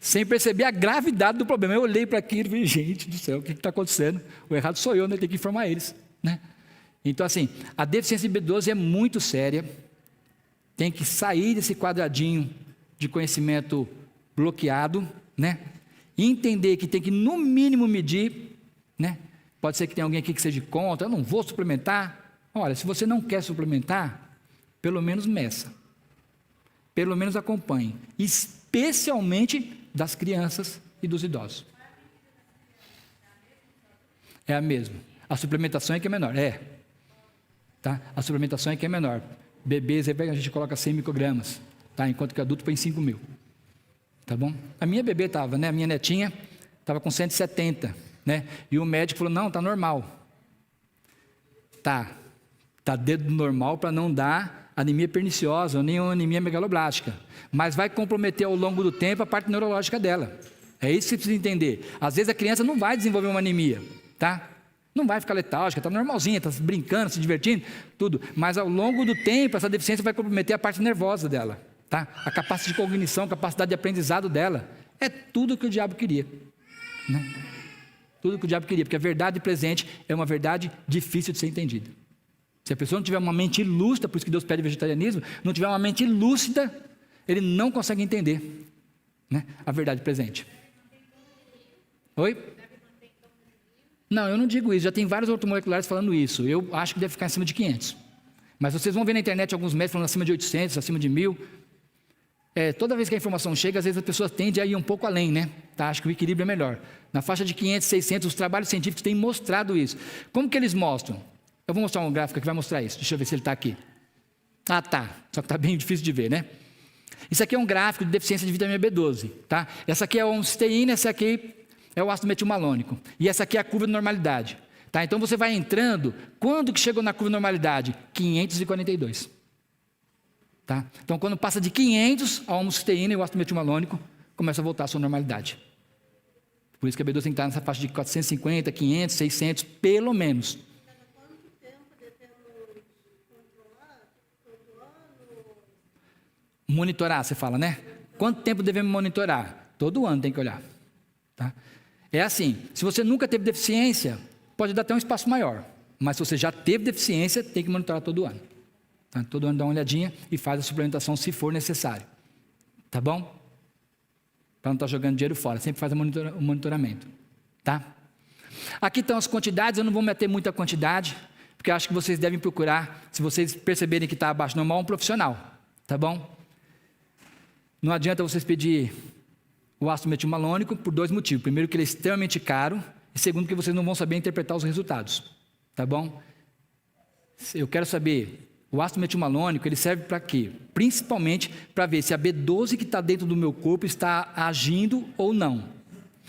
S1: Sem perceber a gravidade do problema. Eu olhei para aquilo e falei, gente do céu, o que está acontecendo? O errado sou eu, né? Tenho que informar eles, né? Então assim, a deficiência de B12 é muito séria, tem que sair desse quadradinho de conhecimento bloqueado, né? E entender que tem que no mínimo medir, né? Pode ser que tenha alguém aqui que seja contra, eu não vou suplementar. Olha, se você não quer suplementar, pelo menos meça, pelo menos acompanhe, especialmente das crianças e dos idosos. É a mesma. A suplementação é que é menor, tá? A suplementação é que é menor. Bebês, a gente coloca 100 microgramas, tá? Enquanto que adulto põe 5 mil, tá bom? A minha bebê estava, né? A minha netinha estava com 170, né? E o médico falou, não, está normal. Está dentro do normal para não dar anemia perniciosa ou nem anemia megaloblástica. Mas vai comprometer ao longo do tempo a parte neurológica dela. É isso que você precisa entender. Às vezes a criança não vai desenvolver uma anemia, tá? Não vai ficar letálgica, está normalzinha, está brincando, se divertindo, tudo. Mas ao longo do tempo, essa deficiência vai comprometer a parte nervosa dela, tá? A capacidade de cognição, a capacidade de aprendizado dela. É tudo que o diabo queria, né? Tudo que o diabo queria, porque a verdade presente é uma verdade difícil de ser entendida. Se a pessoa não tiver uma mente lúcida, por isso que Deus pede vegetarianismo, não tiver uma mente lúcida, ele não consegue entender, né, a verdade presente. Oi? Não, eu não digo isso, já tem vários ortomoleculares falando isso, eu acho que deve ficar acima de 500. Mas vocês vão ver na internet alguns médicos falando acima de 800, acima de 1000. toda vez que a informação chega, às vezes a pessoa tende a ir um pouco além, né? Tá? Acho que o equilíbrio é melhor. Na faixa de 500, 600, os trabalhos científicos têm mostrado isso. Como que eles mostram? Eu vou mostrar um gráfico que vai mostrar isso. Deixa eu ver se ele está aqui. Ah, tá. Só que está bem difícil de ver, né? Isso aqui é um gráfico de deficiência de vitamina B12, tá? Essa aqui é a homocisteína, essa aqui é o ácido metilmalônico. E essa aqui é a curva de normalidade. Tá? Então você vai entrando, quando que chegou na curva de normalidade? 542. Tá? Então quando passa de 500, a homocisteína e o ácido metilmalônico começa a voltar à sua normalidade. Por isso que a B12 tem que estar nessa faixa de 450, 500, 600, pelo menos.
S2: Quanto tempo devemos controlar? Todo ano?
S1: Monitorar, você fala, né? Quanto tempo devemos monitorar? Todo ano tem que olhar. Tá? É assim, se você nunca teve deficiência, pode dar até um espaço maior. Mas se você já teve deficiência, tem que monitorar todo ano. Tá? Todo ano dá uma olhadinha e faz a suplementação se for necessário. Tá bom? Para não estar jogando dinheiro fora, sempre faz o monitoramento. Tá? Aqui estão as quantidades, eu não vou meter muita quantidade, porque eu acho que vocês devem procurar, se vocês perceberem que está abaixo do normal, um profissional. Tá bom? Não adianta vocês pedir o ácido metilmalônico por 2 motivos. Primeiro, que ele é extremamente caro. E segundo, que vocês não vão saber interpretar os resultados. Tá bom? Eu quero saber, o ácido metilmalônico, ele serve para quê? Principalmente para ver se a B12 que está dentro do meu corpo está agindo ou não.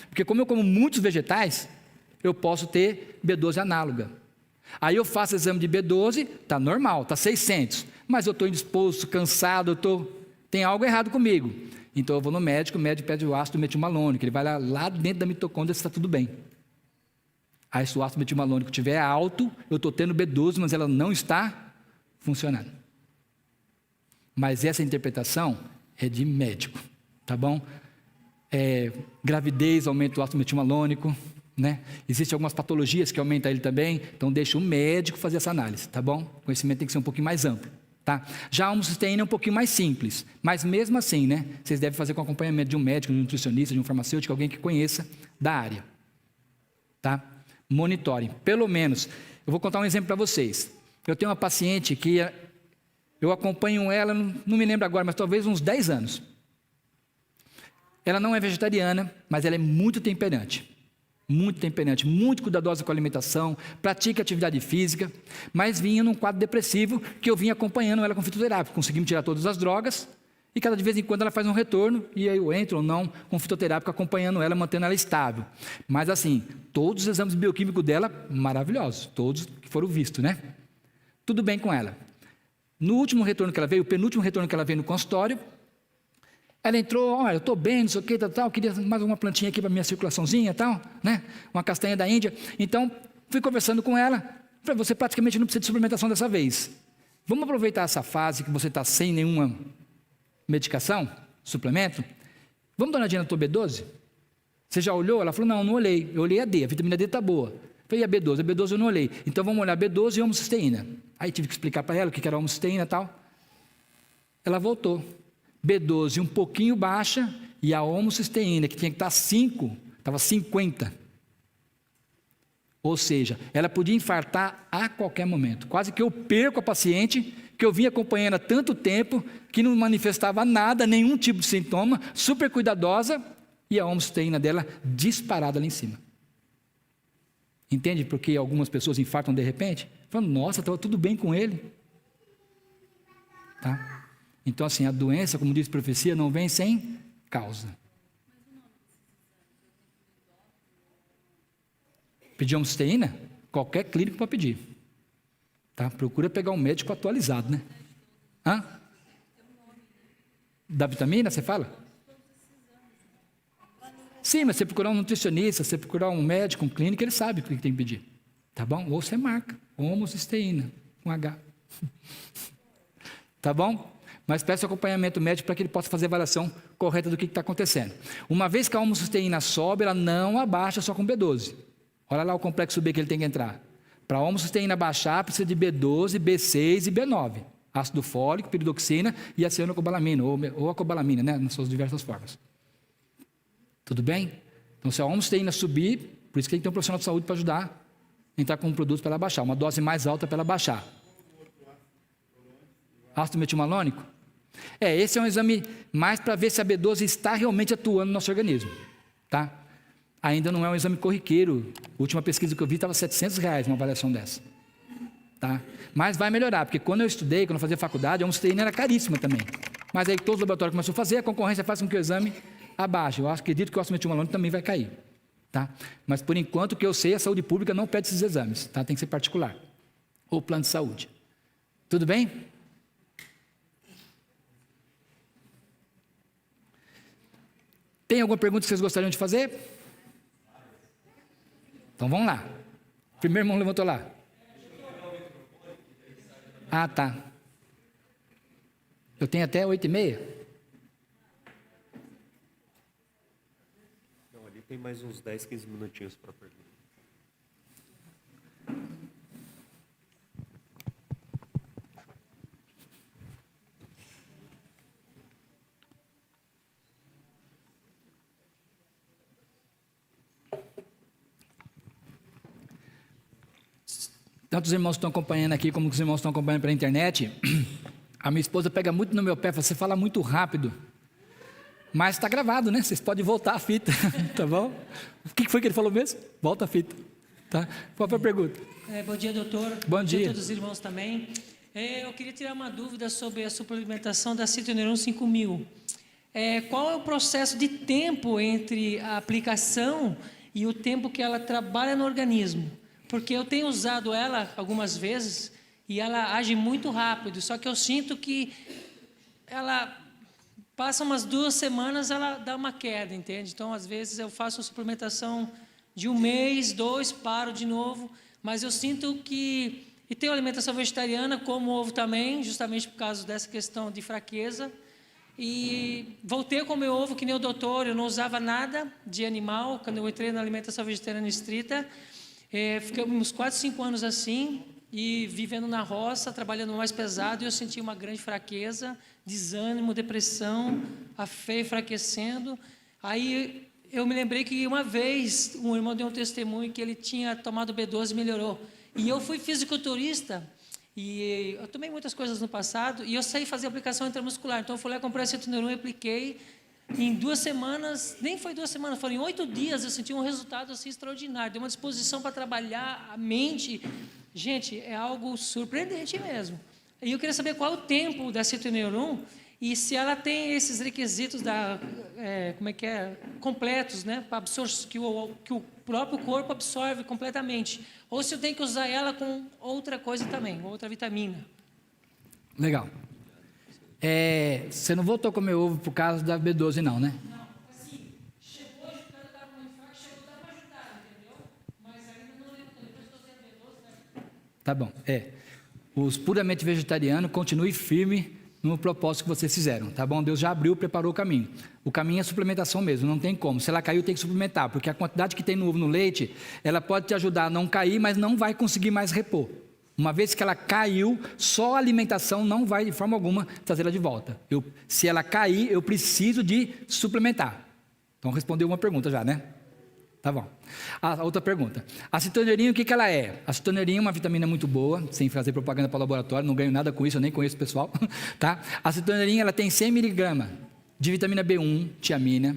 S1: Porque como eu como muitos vegetais, eu posso ter B12 análoga. Aí eu faço o exame de B12, está normal, está 600. Mas eu estou indisposto, cansado, tem algo errado comigo. Então eu vou no médico, o médico pede o ácido metilmalônico, ele vai lá dentro da mitocôndria se está tudo bem. Aí se o ácido metilmalônico estiver alto, eu estou tendo B12, mas ela não está funcionando. Mas essa interpretação é de médico, tá bom? Gravidez aumenta o ácido metilmalônico, né? Existem algumas patologias que aumentam ele também, então deixa o médico fazer essa análise, tá bom? O conhecimento tem que ser um pouquinho mais amplo. Tá? Já a homocisteína é um pouquinho mais simples, mas mesmo assim, né, vocês devem fazer com acompanhamento de um médico, de um nutricionista, de um farmacêutico, alguém que conheça da área. Tá? Monitorem, pelo menos. Eu vou contar um exemplo para vocês. Eu tenho uma paciente que eu acompanho ela, não me lembro agora, mas talvez uns 10 anos. Ela não é vegetariana, mas ela é muito temperante. Muito temperante, muito cuidadosa com a alimentação, pratica atividade física, mas vinha num quadro depressivo que eu vinha acompanhando ela com fitoterápico. Conseguimos tirar todas as drogas e cada de vez em quando ela faz um retorno e aí eu entro ou não com fitoterápico acompanhando ela, mantendo ela estável. Mas assim, todos os exames bioquímicos dela, maravilhosos, todos que foram vistos, né? Tudo bem com ela. No último retorno que ela veio, o penúltimo retorno que ela veio no consultório, ela entrou, olha, eu estou bem, não sei o que, tal, queria mais uma plantinha aqui para minha circulaçãozinha, tal, né? Uma castanha da Índia. Então, fui conversando com ela, falei, você praticamente não precisa de suplementação dessa vez. Vamos aproveitar essa fase que você está sem nenhuma medicação, suplemento, vamos dar uma olhadinha na tua B12? Você já olhou? Ela falou, não olhei, eu olhei a D, a vitamina D está boa. Falei, e a B12? A B12 eu não olhei. Então, vamos olhar a B12 e a homocisteína. Aí tive que explicar para ela o que era a homocisteína e tal. Ela voltou. B12 um pouquinho baixa e a homocisteína, que tinha que estar 5, estava 50. Ou seja, ela podia infartar a qualquer momento. Quase que eu perco a paciente, que eu vinha acompanhando há tanto tempo, que não manifestava nada, nenhum tipo de sintoma, super cuidadosa, e a homocisteína dela disparada lá em cima. Entende por que algumas pessoas infartam de repente? Falando, nossa, estava tudo bem com ele. Tá? Então, assim, a doença, como diz a profecia, não vem sem causa. Pedir homocisteína? Qualquer clínico pode pedir. Tá? Procura pegar um médico atualizado, né? Hã? Da vitamina, você fala? Sim, mas você procurar um nutricionista, você procurar um médico, um clínico, ele sabe o que tem que pedir. Tá bom? Ou você marca, homocisteína, com H. Tá bom? Mas peça acompanhamento médico para que ele possa fazer a avaliação correta do que está acontecendo. Uma vez que a homocisteína sobe, ela não abaixa só com B12. Olha lá o complexo B que ele tem que entrar. Para a homocisteína baixar, precisa de B12, B6 e B9. Ácido fólico, piridoxina e a cianocobalamina, ou a cobalamina, né, nas suas diversas formas. Tudo bem? Então, se a homocisteína subir, por isso que tem que ter um profissional de saúde para ajudar a entrar com um produto para ela baixar, uma dose mais alta para ela baixar. Ácido metilmalônico? Esse é um exame mais para ver se a B12 está realmente atuando no nosso organismo, tá? Ainda não é um exame corriqueiro. A última pesquisa que eu vi estava R$700 uma avaliação dessa, tá? Mas vai melhorar, porque quando eu estudei, quando eu fazia faculdade, a onsteína era caríssima também. Mas aí todos os laboratórios começaram a fazer, a concorrência faz com que o exame abaixe. Eu acredito que o orçamento de um aluno também vai cair, tá? Mas por enquanto, o que eu sei, a saúde pública não pede esses exames, tá? Tem que ser particular, ou plano de saúde. Tudo bem? Tem alguma pergunta que vocês gostariam de fazer? Então vamos lá. Primeiro irmão levantou lá. Ah, tá. Eu tenho até 8h30.
S3: Não, ali tem mais uns 10, 15 minutinhos para pergunta.
S1: Tanto os irmãos que estão acompanhando aqui, como os irmãos que estão acompanhando pela internet, a minha esposa pega muito no meu pé, fala, você fala muito rápido, mas está gravado, né? Vocês podem voltar a fita, tá bom? O que foi que ele falou mesmo? Volta a fita, tá? Qual foi a pergunta?
S4: Bom dia, doutor.
S1: Bom dia.
S4: A todos os irmãos também. Eu queria tirar uma dúvida sobre a suplementação da Citoneron 5000. Qual é o processo de tempo entre a aplicação e o tempo que ela trabalha no organismo? Porque eu tenho usado ela algumas vezes e ela age muito rápido, só que eu sinto que ela passa umas 2 semanas, ela dá uma queda, entende? Então, às vezes, eu faço a suplementação de 1 mês, 2, paro de novo, mas eu sinto que... E tenho alimentação vegetariana, como ovo também, justamente por causa dessa questão de fraqueza. E voltei a comer ovo, que nem o doutor, eu não usava nada de animal, quando eu entrei na alimentação vegetariana estrita. Fiquei uns 4, 5 anos assim, e vivendo na roça, trabalhando mais pesado, e eu senti uma grande fraqueza, desânimo, depressão, a fé enfraquecendo. Aí eu me lembrei que uma vez um irmão deu um testemunho que ele tinha tomado B12 e melhorou. E eu fui fisiculturista, e eu tomei muitas coisas no passado, e eu sei fazer aplicação intramuscular. Então eu fui lá, comprei a Citoneron e apliquei. Em 2 semanas, nem foi 2 semanas, foram em 8 dias, eu senti um resultado assim extraordinário, deu uma disposição para trabalhar a mente. Gente, é algo surpreendente mesmo. E eu queria saber qual é o tempo da Citoneron e se ela tem esses requisitos completos, né, para que o próprio corpo absorve completamente. Ou se eu tenho que usar ela com outra coisa também, outra vitamina.
S1: Legal. Você não voltou a comer ovo por causa da B12 não, né?
S4: Não, assim, chegou, hoje o cara estava muito fraco, chegou a dar para ajudar, entendeu? Mas ainda não lembro, depois estou sendo B12, né?
S1: Tá bom, Os puramente vegetarianos, continue firme no propósito que vocês fizeram, tá bom? Deus já abriu, preparou o caminho. O caminho é suplementação mesmo, não tem como. Se ela caiu, tem que suplementar, porque a quantidade que tem no ovo, no leite, ela pode te ajudar a não cair, mas não vai conseguir mais repor. Uma vez que ela caiu, só a alimentação não vai de forma alguma trazê-la de volta. Se ela cair, eu preciso de suplementar. Então respondeu uma pergunta já, né? Tá bom. A outra pergunta. A citonerin, o que ela é? A citonerin é uma vitamina muito boa, sem fazer propaganda para o laboratório, não ganho nada com isso, eu nem conheço o pessoal. Tá? A citonerin, ela tem 100 mg de vitamina B1, tiamina.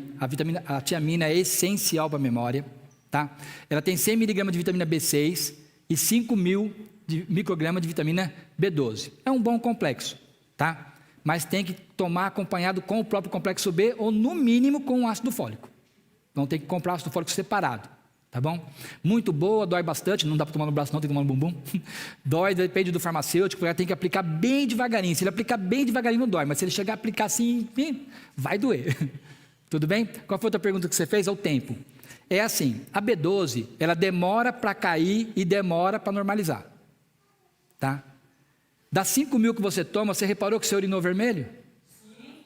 S1: A tiamina é essencial para a memória. Tá? Ela tem 100 mg de vitamina B6 e 5.000 microgramas de vitamina B12. É um bom complexo, tá? Mas tem que tomar acompanhado com o próprio complexo B ou, no mínimo, com o ácido fólico. Então, tem que comprar ácido fólico separado, tá bom? Muito boa, dói bastante, não dá para tomar no braço não, tem que tomar no bumbum. Dói, depende do farmacêutico, tem que aplicar bem devagarinho. Se ele aplicar bem devagarinho, não dói, mas se ele chegar a aplicar assim, vai doer. Tudo bem? Qual foi a outra pergunta que você fez? É o tempo. É assim, a B12, ela demora para cair e demora para normalizar. Tá? Das 5.000 que você toma, você reparou que você urinou vermelho? Sim.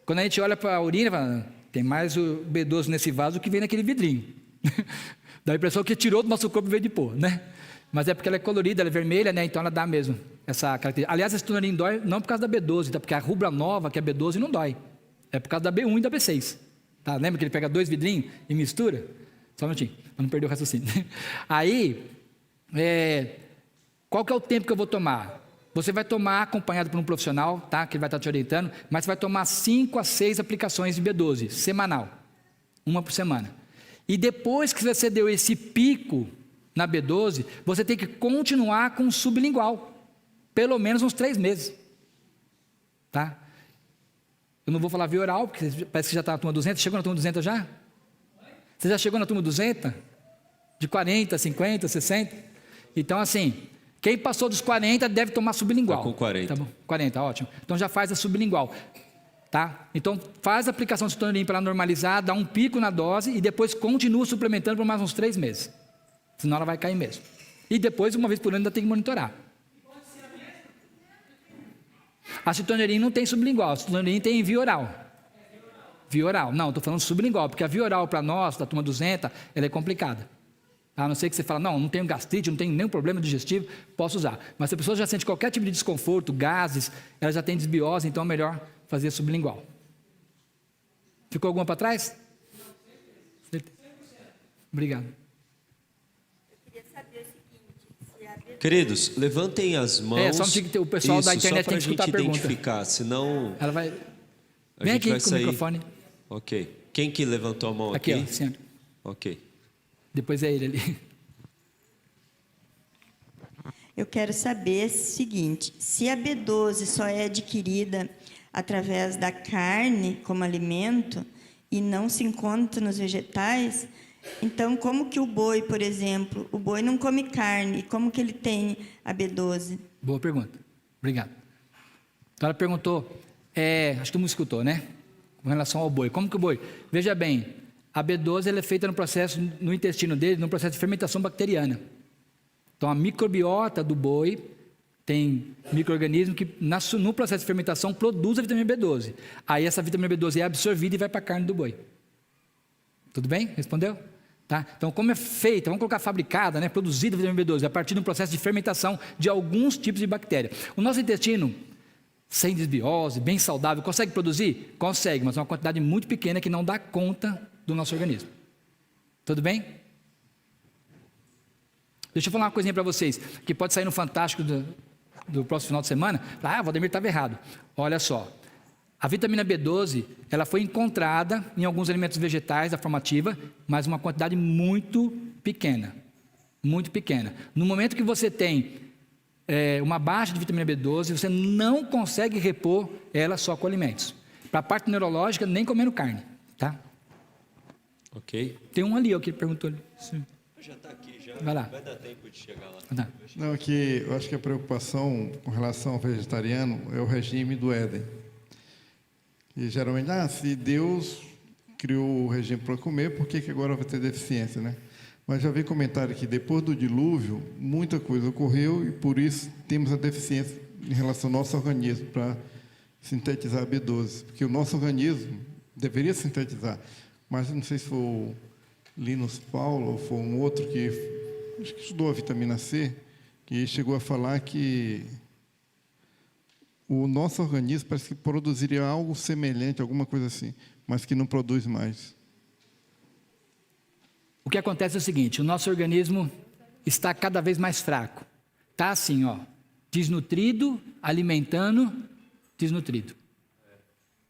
S1: Quando a gente olha para a urina, fala, tem mais o B12 nesse vaso que vem naquele vidrinho. Dá a impressão que tirou do nosso corpo e veio de pôr, né? Mas é porque ela é colorida, ela é vermelha, né? Então ela dá mesmo essa característica. Aliás, a citonerin dói não por causa da B12, tá? Porque a rubra nova, que é a B12, não dói. É por causa da B1 e da B6. Tá? Lembra que ele pega 2 vidrinhos e mistura? Só um minutinho, para não perder o raciocínio. Aí... qual que é o tempo que eu vou tomar? Você vai tomar, acompanhado por um profissional, tá? Que ele vai estar te orientando, mas você vai tomar 5 a 6 aplicações de B12, semanal. Uma por semana. E depois que você deu esse pico na B12, você tem que continuar com sublingual. Pelo menos uns 3 meses. Tá? Eu não vou falar via oral, porque parece que já está na turma 200. Chegou na turma 200 já? Você já chegou na turma 200? De 40, 50, 60? Então, assim, quem passou dos 40 deve tomar sublingual.
S5: Tá com 40.
S1: Tá bom? 40, ótimo. Então já faz a sublingual. Tá? Então faz a aplicação de citonerim para normalizar, dá um pico na dose e depois continua suplementando por mais uns 3 meses. Senão ela vai cair mesmo. E depois, uma vez por ano, ainda tem que monitorar. A citonerim não tem sublingual, a citonerim tem via oral. Via oral. Não, estou falando sublingual, porque a via oral para nós, da turma 200, ela é complicada. A não ser que você fale, não tenho gastrite, não tenho nenhum problema digestivo, posso usar. Mas se a pessoa já sente qualquer tipo de desconforto, gases, ela já tem desbiose, então é melhor fazer sublingual. Ficou alguma para trás? Obrigado.
S5: Queridos, levantem as mãos.
S1: Só não tinha que ter, o pessoal da internet tem que escutar a pergunta.
S5: Identificar, senão
S1: ela vai...
S5: a
S1: Vem
S5: gente
S1: aqui
S5: vai
S1: com
S5: sair.
S1: o microfone.
S5: Ok. Quem que levantou a mão aqui?
S1: Aqui, ó, senhor.
S5: Ok.
S1: Depois é ele ali.
S6: Eu quero saber o seguinte, se a B12 só é adquirida através da carne como alimento e não se encontra nos vegetais, então como que o boi, por exemplo, o boi não come carne, como que ele tem a B12?
S1: Boa pergunta. Obrigado. Então ela perguntou, acho que todo mundo escutou, né? Com relação ao boi. Como que o boi? Veja bem, a B12 ela é feita no intestino dele, no processo de fermentação bacteriana. Então, a microbiota do boi tem micro-organismos que, no processo de fermentação, produz a vitamina B12. Aí, essa vitamina B12 é absorvida e vai para a carne do boi. Tudo bem? Respondeu? Tá? Então, como é feita, vamos colocar fabricada, né, produzida a vitamina B12, a partir de um processo de fermentação de alguns tipos de bactéria. O nosso intestino, sem desbiose, bem saudável, consegue produzir? Consegue, mas é uma quantidade muito pequena que não dá conta do nosso organismo. Tudo bem? Deixa eu falar uma coisinha para vocês, que pode sair no Fantástico do próximo final de semana. O Valdemir estava errado. Olha só, a vitamina B12, ela foi encontrada em alguns alimentos vegetais da formativa, mas uma quantidade muito pequena. Muito pequena. No momento que você tem uma baixa de vitamina B12, você não consegue repor ela só com alimentos. Para a parte neurológica, nem comendo carne. Tá?
S5: Ok.
S1: Tem um ali, ó, que perguntou ali. Sim.
S5: Já está aqui, já.
S1: Vai lá.
S5: Vai dar tempo de chegar lá.
S1: Tá.
S7: Não, que eu acho que a preocupação com relação ao vegetariano é o regime do Éden. E geralmente, se Deus criou o regime para comer, por que agora vai ter deficiência, né? Mas já vi comentário que depois do dilúvio, muita coisa ocorreu e por isso temos a deficiência em relação ao nosso organismo para sintetizar a B12. Porque o nosso organismo deveria sintetizar, mas não sei se foi o Linus Paulo ou foi um outro que acho que estudou a vitamina C, que chegou a falar que o nosso organismo parece que produziria algo semelhante, alguma coisa assim, mas que não produz mais.
S1: O que acontece é o seguinte, o nosso organismo está cada vez mais fraco. Está assim, ó, desnutrido, alimentando, desnutrido.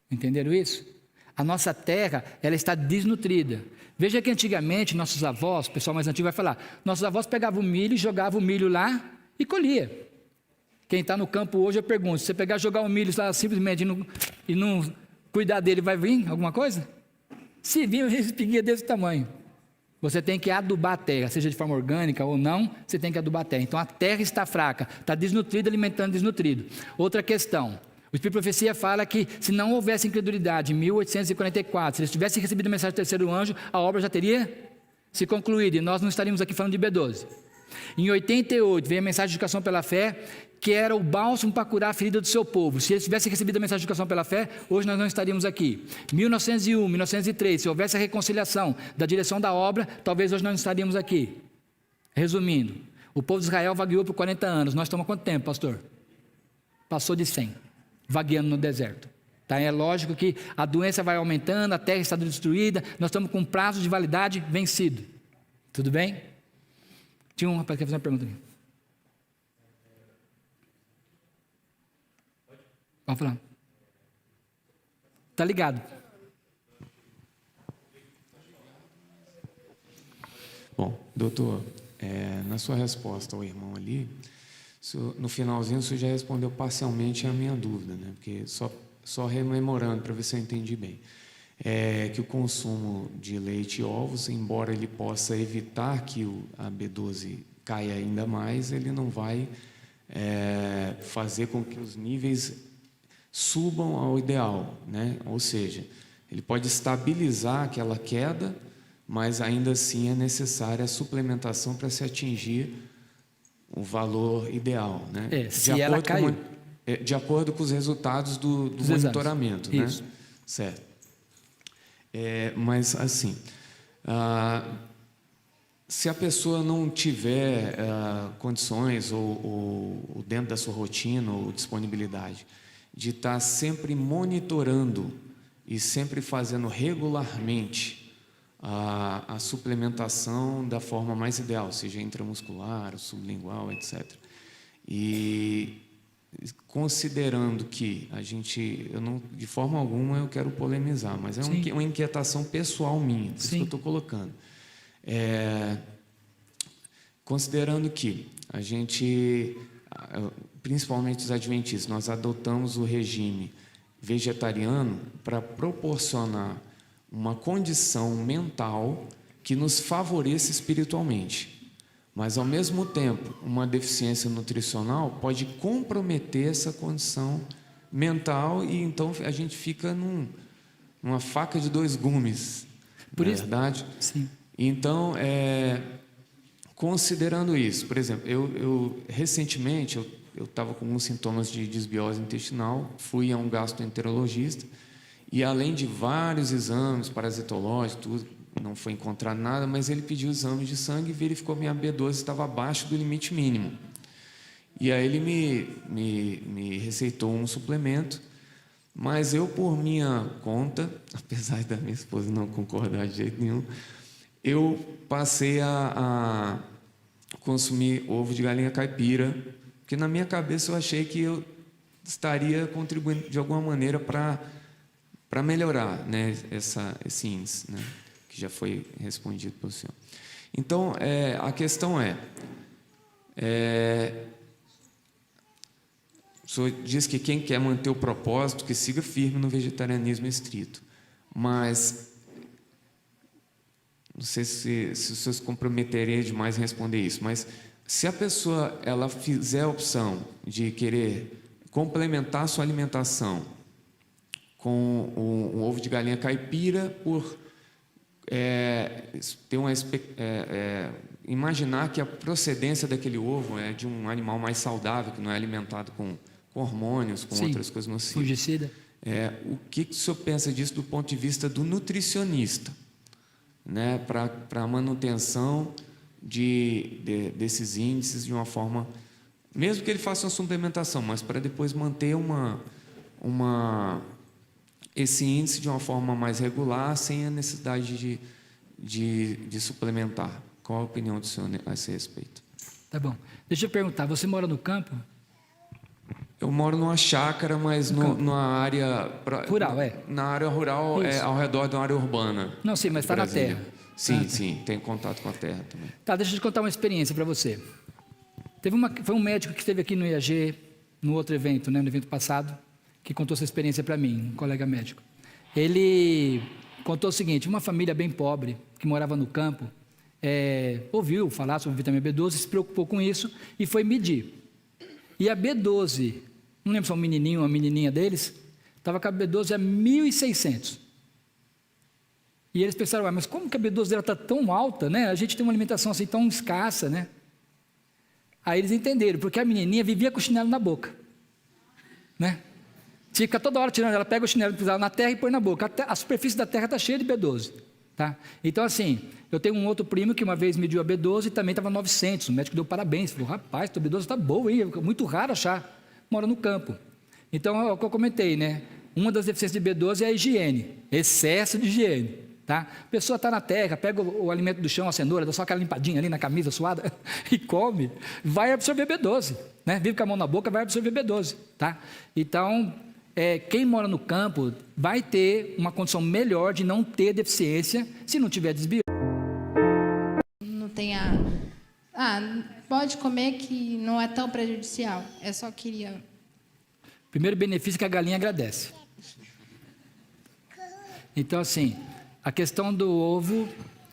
S1: Entenderam isso? A nossa terra, ela está desnutrida. Veja que antigamente, nossos avós, o pessoal mais antigo vai falar, nossos avós pegavam o milho, jogavam o milho lá e colhia. Quem está no campo hoje, eu pergunto, se você pegar e jogar o milho lá simplesmente e não cuidar dele, vai vir alguma coisa? Se vir, uma espiguinha desse tamanho. Você tem que adubar a terra, seja de forma orgânica ou não, você tem que adubar a terra. Então a terra está fraca, está desnutrida, alimentando desnutrido. Outra questão, o Espírito de Profecia fala que se não houvesse incredulidade em 1844, se eles tivessem recebido a mensagem do terceiro anjo, a obra já teria se concluído e nós não estaríamos aqui falando de B12. Em 88 veio a mensagem de educação pela fé, que era o bálsamo para curar a ferida do seu povo. Se eles tivessem recebido a mensagem de educação pela fé, hoje nós não estaríamos aqui. 1901, 1903, se houvesse a reconciliação da direção da obra, talvez hoje nós não estaríamos aqui. Resumindo, o povo de Israel vagueou por 40 anos. Nós estamos há quanto tempo, pastor? Passou de 100, vagueando no deserto. Tá? É lógico que a doença vai aumentando, a terra está destruída, nós estamos com prazo de validade vencido. Tudo bem? Tinha um rapaz que quer fazer uma pergunta aqui. Pode falar. Tá ligado.
S8: Bom, doutor, na sua resposta ao irmão ali, no finalzinho o senhor já respondeu parcialmente a minha dúvida, né? Porque só rememorando para ver se eu entendi bem. Que o consumo de leite e ovos, embora ele possa evitar que a B12 caia ainda mais, ele não vai fazer com que os níveis subam ao ideal, né? Ou seja, ele pode estabilizar aquela queda, mas ainda assim é necessária a suplementação para se atingir o valor ideal, né?
S1: Se ela caiu.
S8: De acordo com os resultados do monitoramento, né?
S1: Isso.
S8: Certo. Mas, assim, se a pessoa não tiver condições ou dentro da sua rotina ou disponibilidade de estar sempre monitorando e sempre fazendo regularmente a suplementação da forma mais ideal, seja intramuscular, sublingual, etc. E considerando que eu não, de forma alguma eu quero polemizar, mas é uma inquietação pessoal minha, por isso que eu estou colocando. Considerando que a gente, principalmente os adventistas, nós adotamos o regime vegetariano para proporcionar uma condição mental que nos favoreça espiritualmente. Mas, ao mesmo tempo, uma deficiência nutricional pode comprometer essa condição mental e, então, a gente fica numa faca de dois gumes, não é verdade?
S1: Sim.
S8: Então, considerando isso, por exemplo, eu recentemente, eu estava com alguns sintomas de desbiose intestinal, fui a um gastroenterologista, e além de vários exames parasitológicos, tudo, não foi encontrado nada, mas ele pediu exames de sangue e verificou que minha B12 estava abaixo do limite mínimo. E aí ele me receitou um suplemento, mas eu, por minha conta, apesar da minha esposa não concordar de jeito nenhum, eu passei a consumir ovo de galinha caipira, porque na minha cabeça eu achei que eu estaria contribuindo de alguma maneira para melhorar, né, esse índice, né, que já foi respondido pelo senhor. Então, a questão o senhor diz que quem quer manter o propósito, que siga firme no vegetarianismo estrito, mas não sei se o senhor se comprometeria demais em responder isso, mas se a pessoa ela fizer a opção de querer complementar a sua alimentação com um ovo de galinha caipira por ter imaginar que a procedência daquele ovo é de um animal mais saudável, que não é alimentado com hormônios, com outras coisas nocivas.
S1: Fungicida.
S8: O que o senhor pensa disso do ponto de vista do nutricionista, né, para a manutenção desses índices de uma forma, mesmo que ele faça uma suplementação, mas para depois manter esse índice de uma forma mais regular, sem a necessidade de suplementar. Qual a opinião do senhor a esse respeito?
S1: Tá bom. Deixa eu perguntar, você mora no campo?
S8: Eu moro numa chácara, mas numa área...
S1: Rural,
S8: Na área rural, ao redor de uma área urbana.
S1: Não, sim, mas está na terra.
S8: Sim, sim, tenho contato com a terra também.
S1: Tá, deixa eu te contar uma experiência para você. Foi um médico que esteve aqui no IAG, no outro evento, né, no evento passado, que contou essa experiência para mim, um colega médico. Ele contou o seguinte: uma família bem pobre, que morava no campo, ouviu falar sobre vitamina B12, se preocupou com isso e foi medir. E a B12, não lembro se é um menininho ou uma menininha deles, estava com a B12 a 1.600. E eles pensaram, mas como que a B12 dela está tão alta, né? A gente tem uma alimentação assim tão escassa, né? Aí eles entenderam, porque a menininha vivia com o chinelo na boca, né? Fica toda hora tirando, ela pega o chinelo na terra e põe na boca. A superfície da terra está cheia de B12. Tá? Então, assim, eu tenho um outro primo que uma vez mediu a B12 e também estava 900. O médico deu parabéns. Falou, rapaz, tua B12 está boa, hein? É muito raro achar. Mora no campo. Então, é o que eu comentei, né? Uma das deficiências de B12 é a higiene. Excesso de higiene. Tá? A pessoa está na terra, pega o alimento do chão, a cenoura, dá só aquela limpadinha ali na camisa suada e come, vai absorver B12. Né? Vive com a mão na boca, vai absorver B12. Tá? Então... quem mora no campo vai ter uma condição melhor de não ter deficiência se não tiver desbiose.
S9: Não tem pode comer que não é tão prejudicial. Eu só queria...
S1: Primeiro benefício é que a galinha agradece. Então, assim, a questão do ovo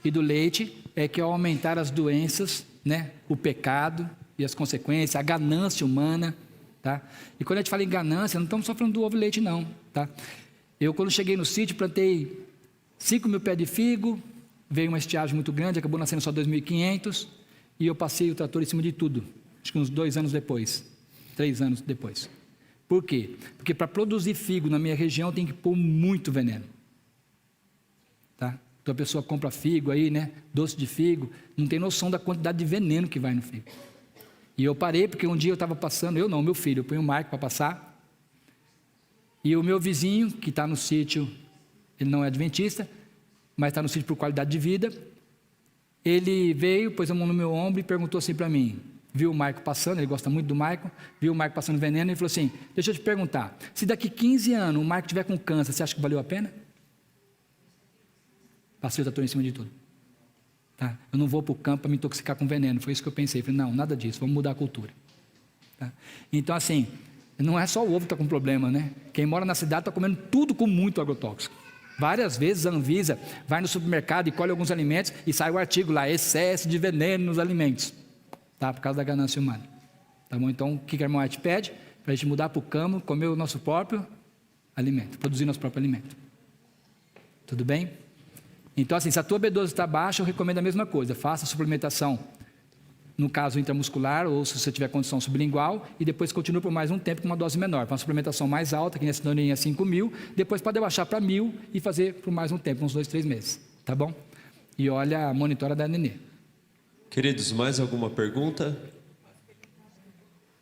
S1: e do leite é que ao aumentar as doenças, né, o pecado e as consequências, a ganância humana, tá? E quando a gente fala em ganância, não estamos só falando do ovo e leite, não, tá? Eu, quando cheguei no sítio, plantei 5.000 pés de figo, veio uma estiagem muito grande, acabou nascendo só 2.500, e eu passei o trator em cima de tudo, acho que uns 2 anos depois, 3 anos depois. Por quê? Porque para produzir figo na minha região tem que pôr muito veneno. Tá? Então a pessoa compra figo aí, né? Doce de figo, não tem noção da quantidade de veneno que vai no figo. E eu parei porque um dia eu estava passando, meu filho, eu ponho o Marco para passar, e o meu vizinho, que está no sítio, ele não é adventista, mas está no sítio por qualidade de vida, ele veio, pôs a mão no meu ombro e perguntou assim para mim, viu o Marco passando, ele gosta muito do Marco, viu o Marco passando veneno e falou assim, deixa eu te perguntar, se daqui 15 anos o Marco tiver com câncer, você acha que valeu a pena? Passei o trator em cima de tudo. Tá? Eu não vou para o campo para me intoxicar com veneno, foi isso que eu pensei. Falei, não, nada disso, vamos mudar a cultura. Tá? Então, assim, não é só o ovo que está com problema, né? Quem mora na cidade está comendo tudo com muito agrotóxico. Várias vezes a Anvisa vai no supermercado e colhe alguns alimentos e sai o artigo lá, excesso de veneno nos alimentos. Tá? Por causa da ganância humana. Tá bom? Então, o que a irmã White pede? Para a gente mudar para o campo, comer o nosso próprio alimento, produzir nosso próprio alimento. Tudo bem? Então, assim, se a tua B12 está baixa, eu recomendo a mesma coisa. Faça a suplementação, no caso intramuscular, ou se você tiver condição sublingual, e depois continue por mais um tempo com uma dose menor. Para uma suplementação mais alta, que nessa doninha é 5.000, depois pode abaixar para 1.000 e fazer por mais um tempo, uns 2, 3 meses. Tá bom? E olha a monitora da Nenê.
S5: Queridos, mais alguma pergunta?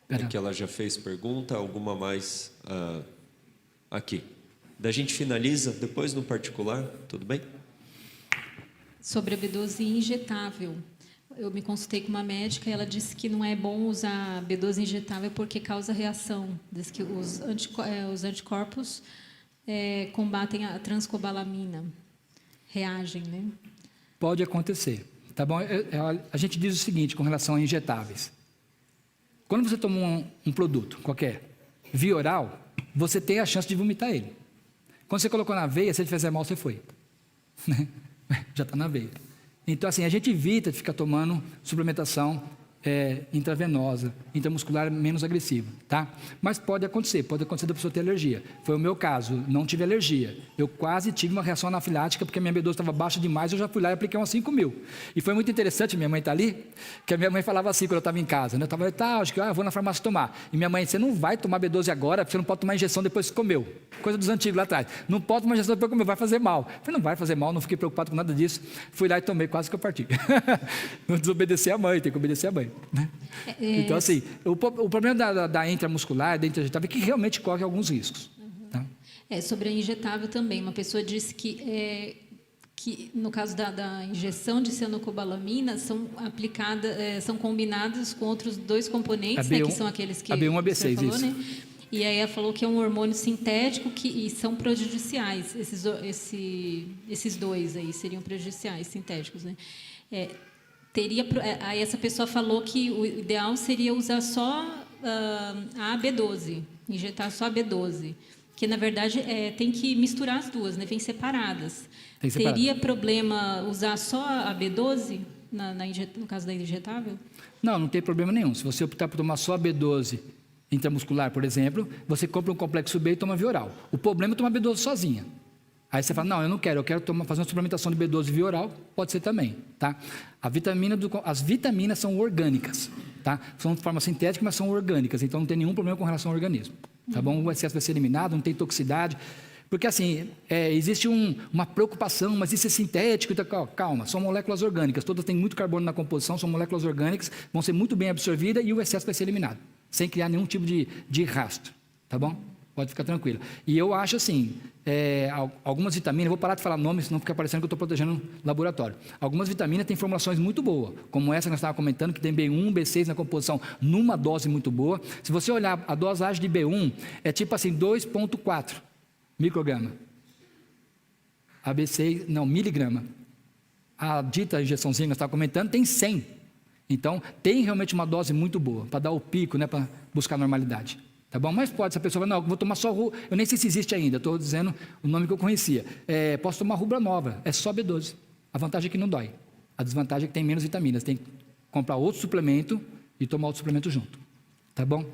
S1: Pera.
S5: É que ela já fez pergunta, alguma mais aqui. Da gente finaliza, depois no particular, tudo bem?
S10: Sobre a B12 injetável. Eu me consultei com uma médica e ela disse que não é bom usar a B12 injetável porque causa reação. Diz que os anticorpos combatem a transcobalamina, reagem, né?
S1: Pode acontecer, tá bom? A gente diz o seguinte com relação a injetáveis. Quando você toma um produto qualquer, via oral, você tem a chance de vomitar ele. Quando você colocou na veia, se ele fizer mal, você foi. Já está na veia. Então, assim, a gente evita de ficar tomando suplementação intravenosa, intramuscular menos agressiva, tá? Mas pode acontecer da pessoa ter alergia. Foi o meu caso, não tive alergia. Eu quase tive uma reação anafilática porque a minha B12 estava baixa demais, eu já fui lá e apliquei umas 5.000. E foi muito interessante, minha mãe está ali, que a minha mãe falava assim quando eu estava em casa, né? Eu estava, acho que eu vou na farmácia tomar. E minha mãe, você não vai tomar B12 agora, porque você não pode tomar injeção depois que comeu. Coisa dos antigos lá atrás. Não pode tomar injeção depois que comeu, vai fazer mal. Eu falei, não vai fazer mal, não fiquei preocupado com nada disso. Fui lá e tomei, quase que eu parti. Não desobedecer a mãe, tem que obedecer a mãe, né? Então, assim, o problema da intramuscular, da intrajetável, é que realmente corre alguns riscos. Tá?
S10: Sobre a injetável também, uma pessoa disse que no caso da injeção de cianocobalamina, são são combinadas com outros 2 componentes, né, que são aqueles que
S1: AB1 e AB6,
S10: falou,
S1: isso.
S10: né? E aí ela falou que é um hormônio sintético e são prejudiciais. Esses 2 aí seriam prejudiciais, sintéticos, né? Aí essa pessoa falou que o ideal seria usar só a AB12, injetar só a B12, que na verdade tem que misturar as duas, né? Vêm separadas. Teria problema usar só a B12 no caso da injetável?
S1: Não tem problema nenhum. Se você optar por tomar só a B12 intramuscular, por exemplo, você compra um complexo B e toma via oral. O problema é tomar B12 sozinha. Aí você fala, não, eu quero fazer uma suplementação de B12 via oral, pode ser também, tá? As vitaminas são orgânicas, tá? São de forma sintética, mas são orgânicas, então não tem nenhum problema com relação ao organismo, tá bom? O excesso vai ser eliminado, não tem toxicidade, porque assim, existe uma preocupação, mas isso é sintético, então, calma, são moléculas orgânicas, todas têm muito carbono na composição, são moléculas orgânicas, vão ser muito bem absorvidas e o excesso vai ser eliminado, sem criar nenhum tipo de rastro, tá bom? Pode ficar tranquilo. E eu acho assim, algumas vitaminas, vou parar de falar nomes, senão fica parecendo que eu estou protegendo o laboratório. Algumas vitaminas têm formulações muito boas, como essa que nós estávamos comentando, que tem B1, B6 na composição, numa dose muito boa. Se você olhar a dosagem de B1, é tipo assim, 2,4 micrograma. A B6, não, miligrama. A dita injeçãozinha que nós estávamos comentando tem 100. Então, tem realmente uma dose muito boa, para dar o pico, né, para buscar a normalidade. Tá bom? Mas pode, se a pessoa falar, não, vou tomar só rubra, eu nem sei se existe ainda, estou dizendo o nome que eu conhecia. Posso tomar rubra nova, é só B12. A vantagem é que não dói. A desvantagem é que tem menos vitaminas, tem que comprar outro suplemento e tomar outro suplemento junto. Tá bom?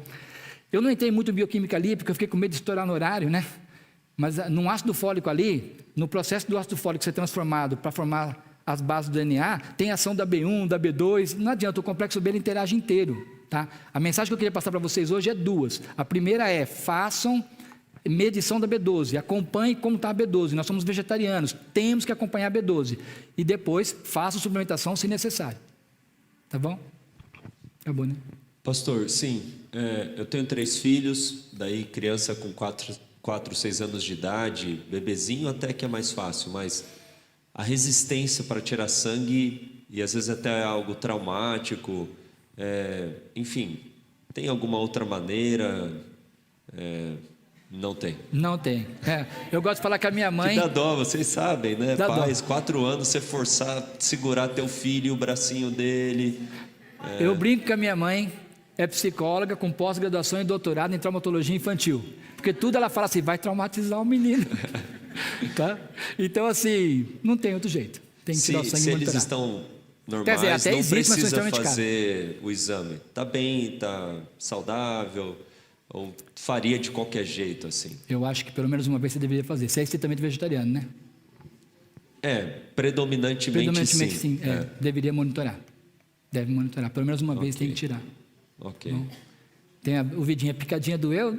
S1: Eu não entrei muito em bioquímica ali, porque eu fiquei com medo de estourar no horário, né? Mas no ácido fólico ali, no processo do ácido fólico ser transformado para formar as bases do DNA, tem ação da B1, da B2, não adianta, o complexo B ele interage inteiro. Tá? A mensagem que eu queria passar para vocês hoje é duas. A primeira é, façam medição da B12, acompanhem como está a B12. Nós somos vegetarianos, temos que acompanhar a B12. E depois, façam suplementação se necessário. Tá bom? Acabou, né?
S5: Pastor, sim, eu tenho 3 filhos, daí criança com 4, 6 anos de idade, bebezinho até que é mais fácil, mas a resistência para tirar sangue, e às vezes até algo traumático, enfim, tem alguma outra maneira? Não tem.
S1: Não tem. Eu gosto de falar que a minha mãe...
S5: Que dá dó, vocês sabem, né?
S1: Dá
S5: Pais,
S1: dó.
S5: 4 anos, você forçar, segurar teu filho, o bracinho dele.
S1: Eu brinco que a minha mãe é psicóloga com pós-graduação e doutorado em traumatologia infantil. Porque tudo ela fala assim, vai traumatizar o menino. Tá? Então, assim, não tem outro jeito. Tem que tirar o sangue e
S5: se eles
S1: monitorar.
S5: estão normais,
S1: Quer dizer, até
S5: não
S1: existe, mas são
S5: precisa
S1: extremamente
S5: fazer o exame. Está bem, está saudável, ou faria de qualquer jeito, assim?
S1: Eu acho que pelo menos uma vez você deveria fazer. Você é estritamente vegetariano, né?
S5: Predominantemente sim.
S1: Deveria monitorar. Deve monitorar. Pelo menos uma vez tem que tirar.
S5: Ok.
S1: Bom, tem o vidinha picadinha, doeu.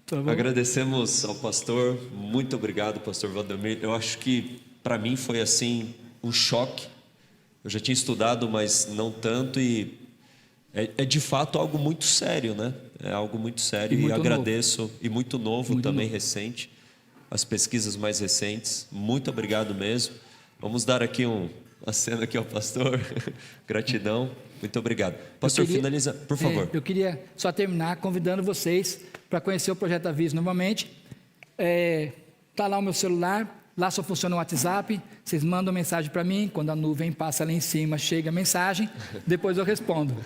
S1: Tá bom?
S5: Agradecemos ao pastor. Muito obrigado, pastor Valdemir. Eu acho que, para mim, foi assim, um choque. Eu já tinha estudado, mas não tanto, e é de fato algo muito sério, né? É algo muito sério, e agradeço. Novo. E muito novo muito também, novo. Recente. As pesquisas mais recentes. Muito obrigado mesmo. Vamos dar aqui a cena aqui ao pastor. Gratidão. Muito obrigado. Pastor, finaliza, por favor.
S1: Eu queria só terminar convidando vocês para conhecer o Projeto Aviso novamente. Está lá o meu celular, lá só funciona o WhatsApp. Vocês mandam mensagem para mim, quando a nuvem passa lá em cima, chega a mensagem, depois eu respondo.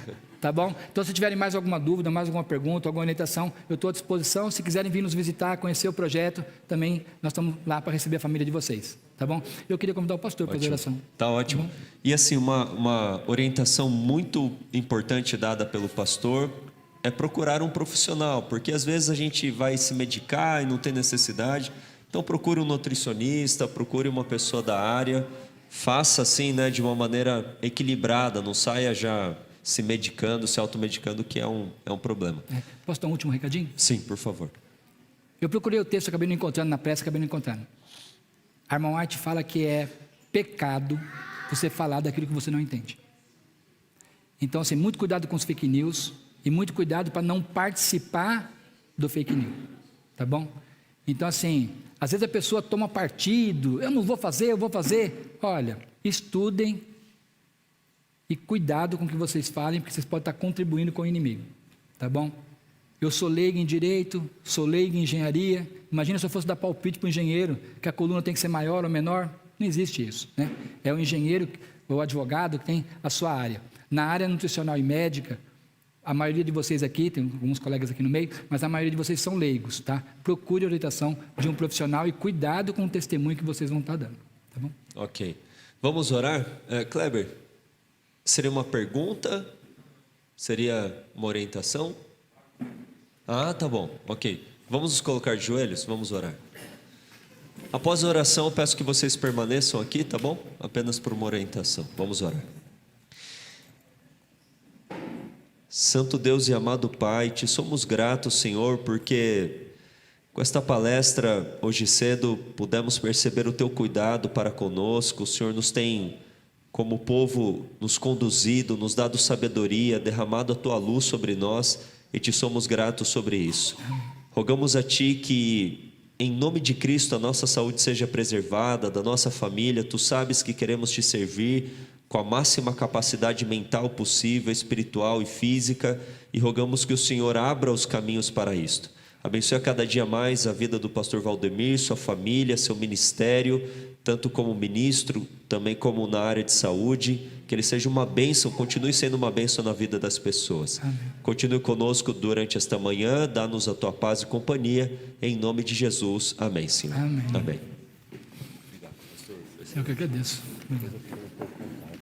S1: Tá bom? Então, se tiverem mais alguma dúvida, mais alguma pergunta, alguma orientação, eu estou à disposição. Se quiserem vir nos visitar, conhecer o projeto, também nós estamos lá para receber a família de vocês. Tá bom? Eu queria convidar o pastor para a oração.
S5: Tá ótimo. Tá, e assim, uma orientação muito importante dada pelo pastor é procurar um profissional, porque às vezes a gente vai se medicar e não tem necessidade. Então, procure um nutricionista, procure uma pessoa da área, faça assim, né, de uma maneira equilibrada, não saia já se medicando, se automedicando, que é um problema.
S1: Posso dar um último recadinho?
S5: Sim, por favor.
S1: Eu procurei o texto, acabei não encontrando na pressa, acabei não encontrando. Armand White fala que é pecado você falar daquilo que você não entende. Então, assim, muito cuidado com os fake news e muito cuidado para não participar do fake news, tá bom? Então, assim, às vezes a pessoa toma partido, eu não vou fazer, eu vou fazer. Olha, estudem e cuidado com o que vocês falem, porque vocês podem estar contribuindo com o inimigo, tá bom? Eu sou leigo em direito, sou leigo em engenharia. Imagina se eu fosse dar palpite para o engenheiro, que a coluna tem que ser maior ou menor. Não existe isso, né? É o engenheiro ou o advogado que tem a sua área. Na área nutricional e médica, a maioria de vocês aqui, tem alguns colegas aqui no meio, mas a maioria de vocês são leigos, tá? Procure a orientação de um profissional e cuidado com o testemunho que vocês vão estar dando, tá bom?
S5: Ok. Vamos orar? Kleber, seria uma pergunta? Seria uma orientação? Ah, tá bom, ok. Vamos nos colocar de joelhos, vamos orar. Após a oração, eu peço que vocês permaneçam aqui, tá bom? Apenas por uma orientação. Vamos orar. Santo Deus e amado Pai, te somos gratos, Senhor, porque com esta palestra, hoje cedo, pudemos perceber o teu cuidado para conosco. O Senhor nos tem, como povo, nos conduzido, nos dado sabedoria, derramado a tua luz sobre nós. e te somos gratos sobre isso. Rogamos a Ti que, em nome de Cristo, a nossa saúde seja preservada, da nossa família. Tu sabes que queremos Te servir com a máxima capacidade mental possível, espiritual e física, e rogamos que o Senhor abra os caminhos para isto. Abençoe a cada dia mais a vida do pastor Valdemir, sua família, seu ministério, tanto como ministro, também como na área de saúde. Que ele seja uma bênção, continue sendo uma bênção na vida das pessoas. Amém. Continue conosco durante esta manhã, dá-nos a Tua paz e companhia, em nome de Jesus. Amém, Senhor.
S1: Amém.
S5: Amém.
S1: Eu que agradeço. Obrigado.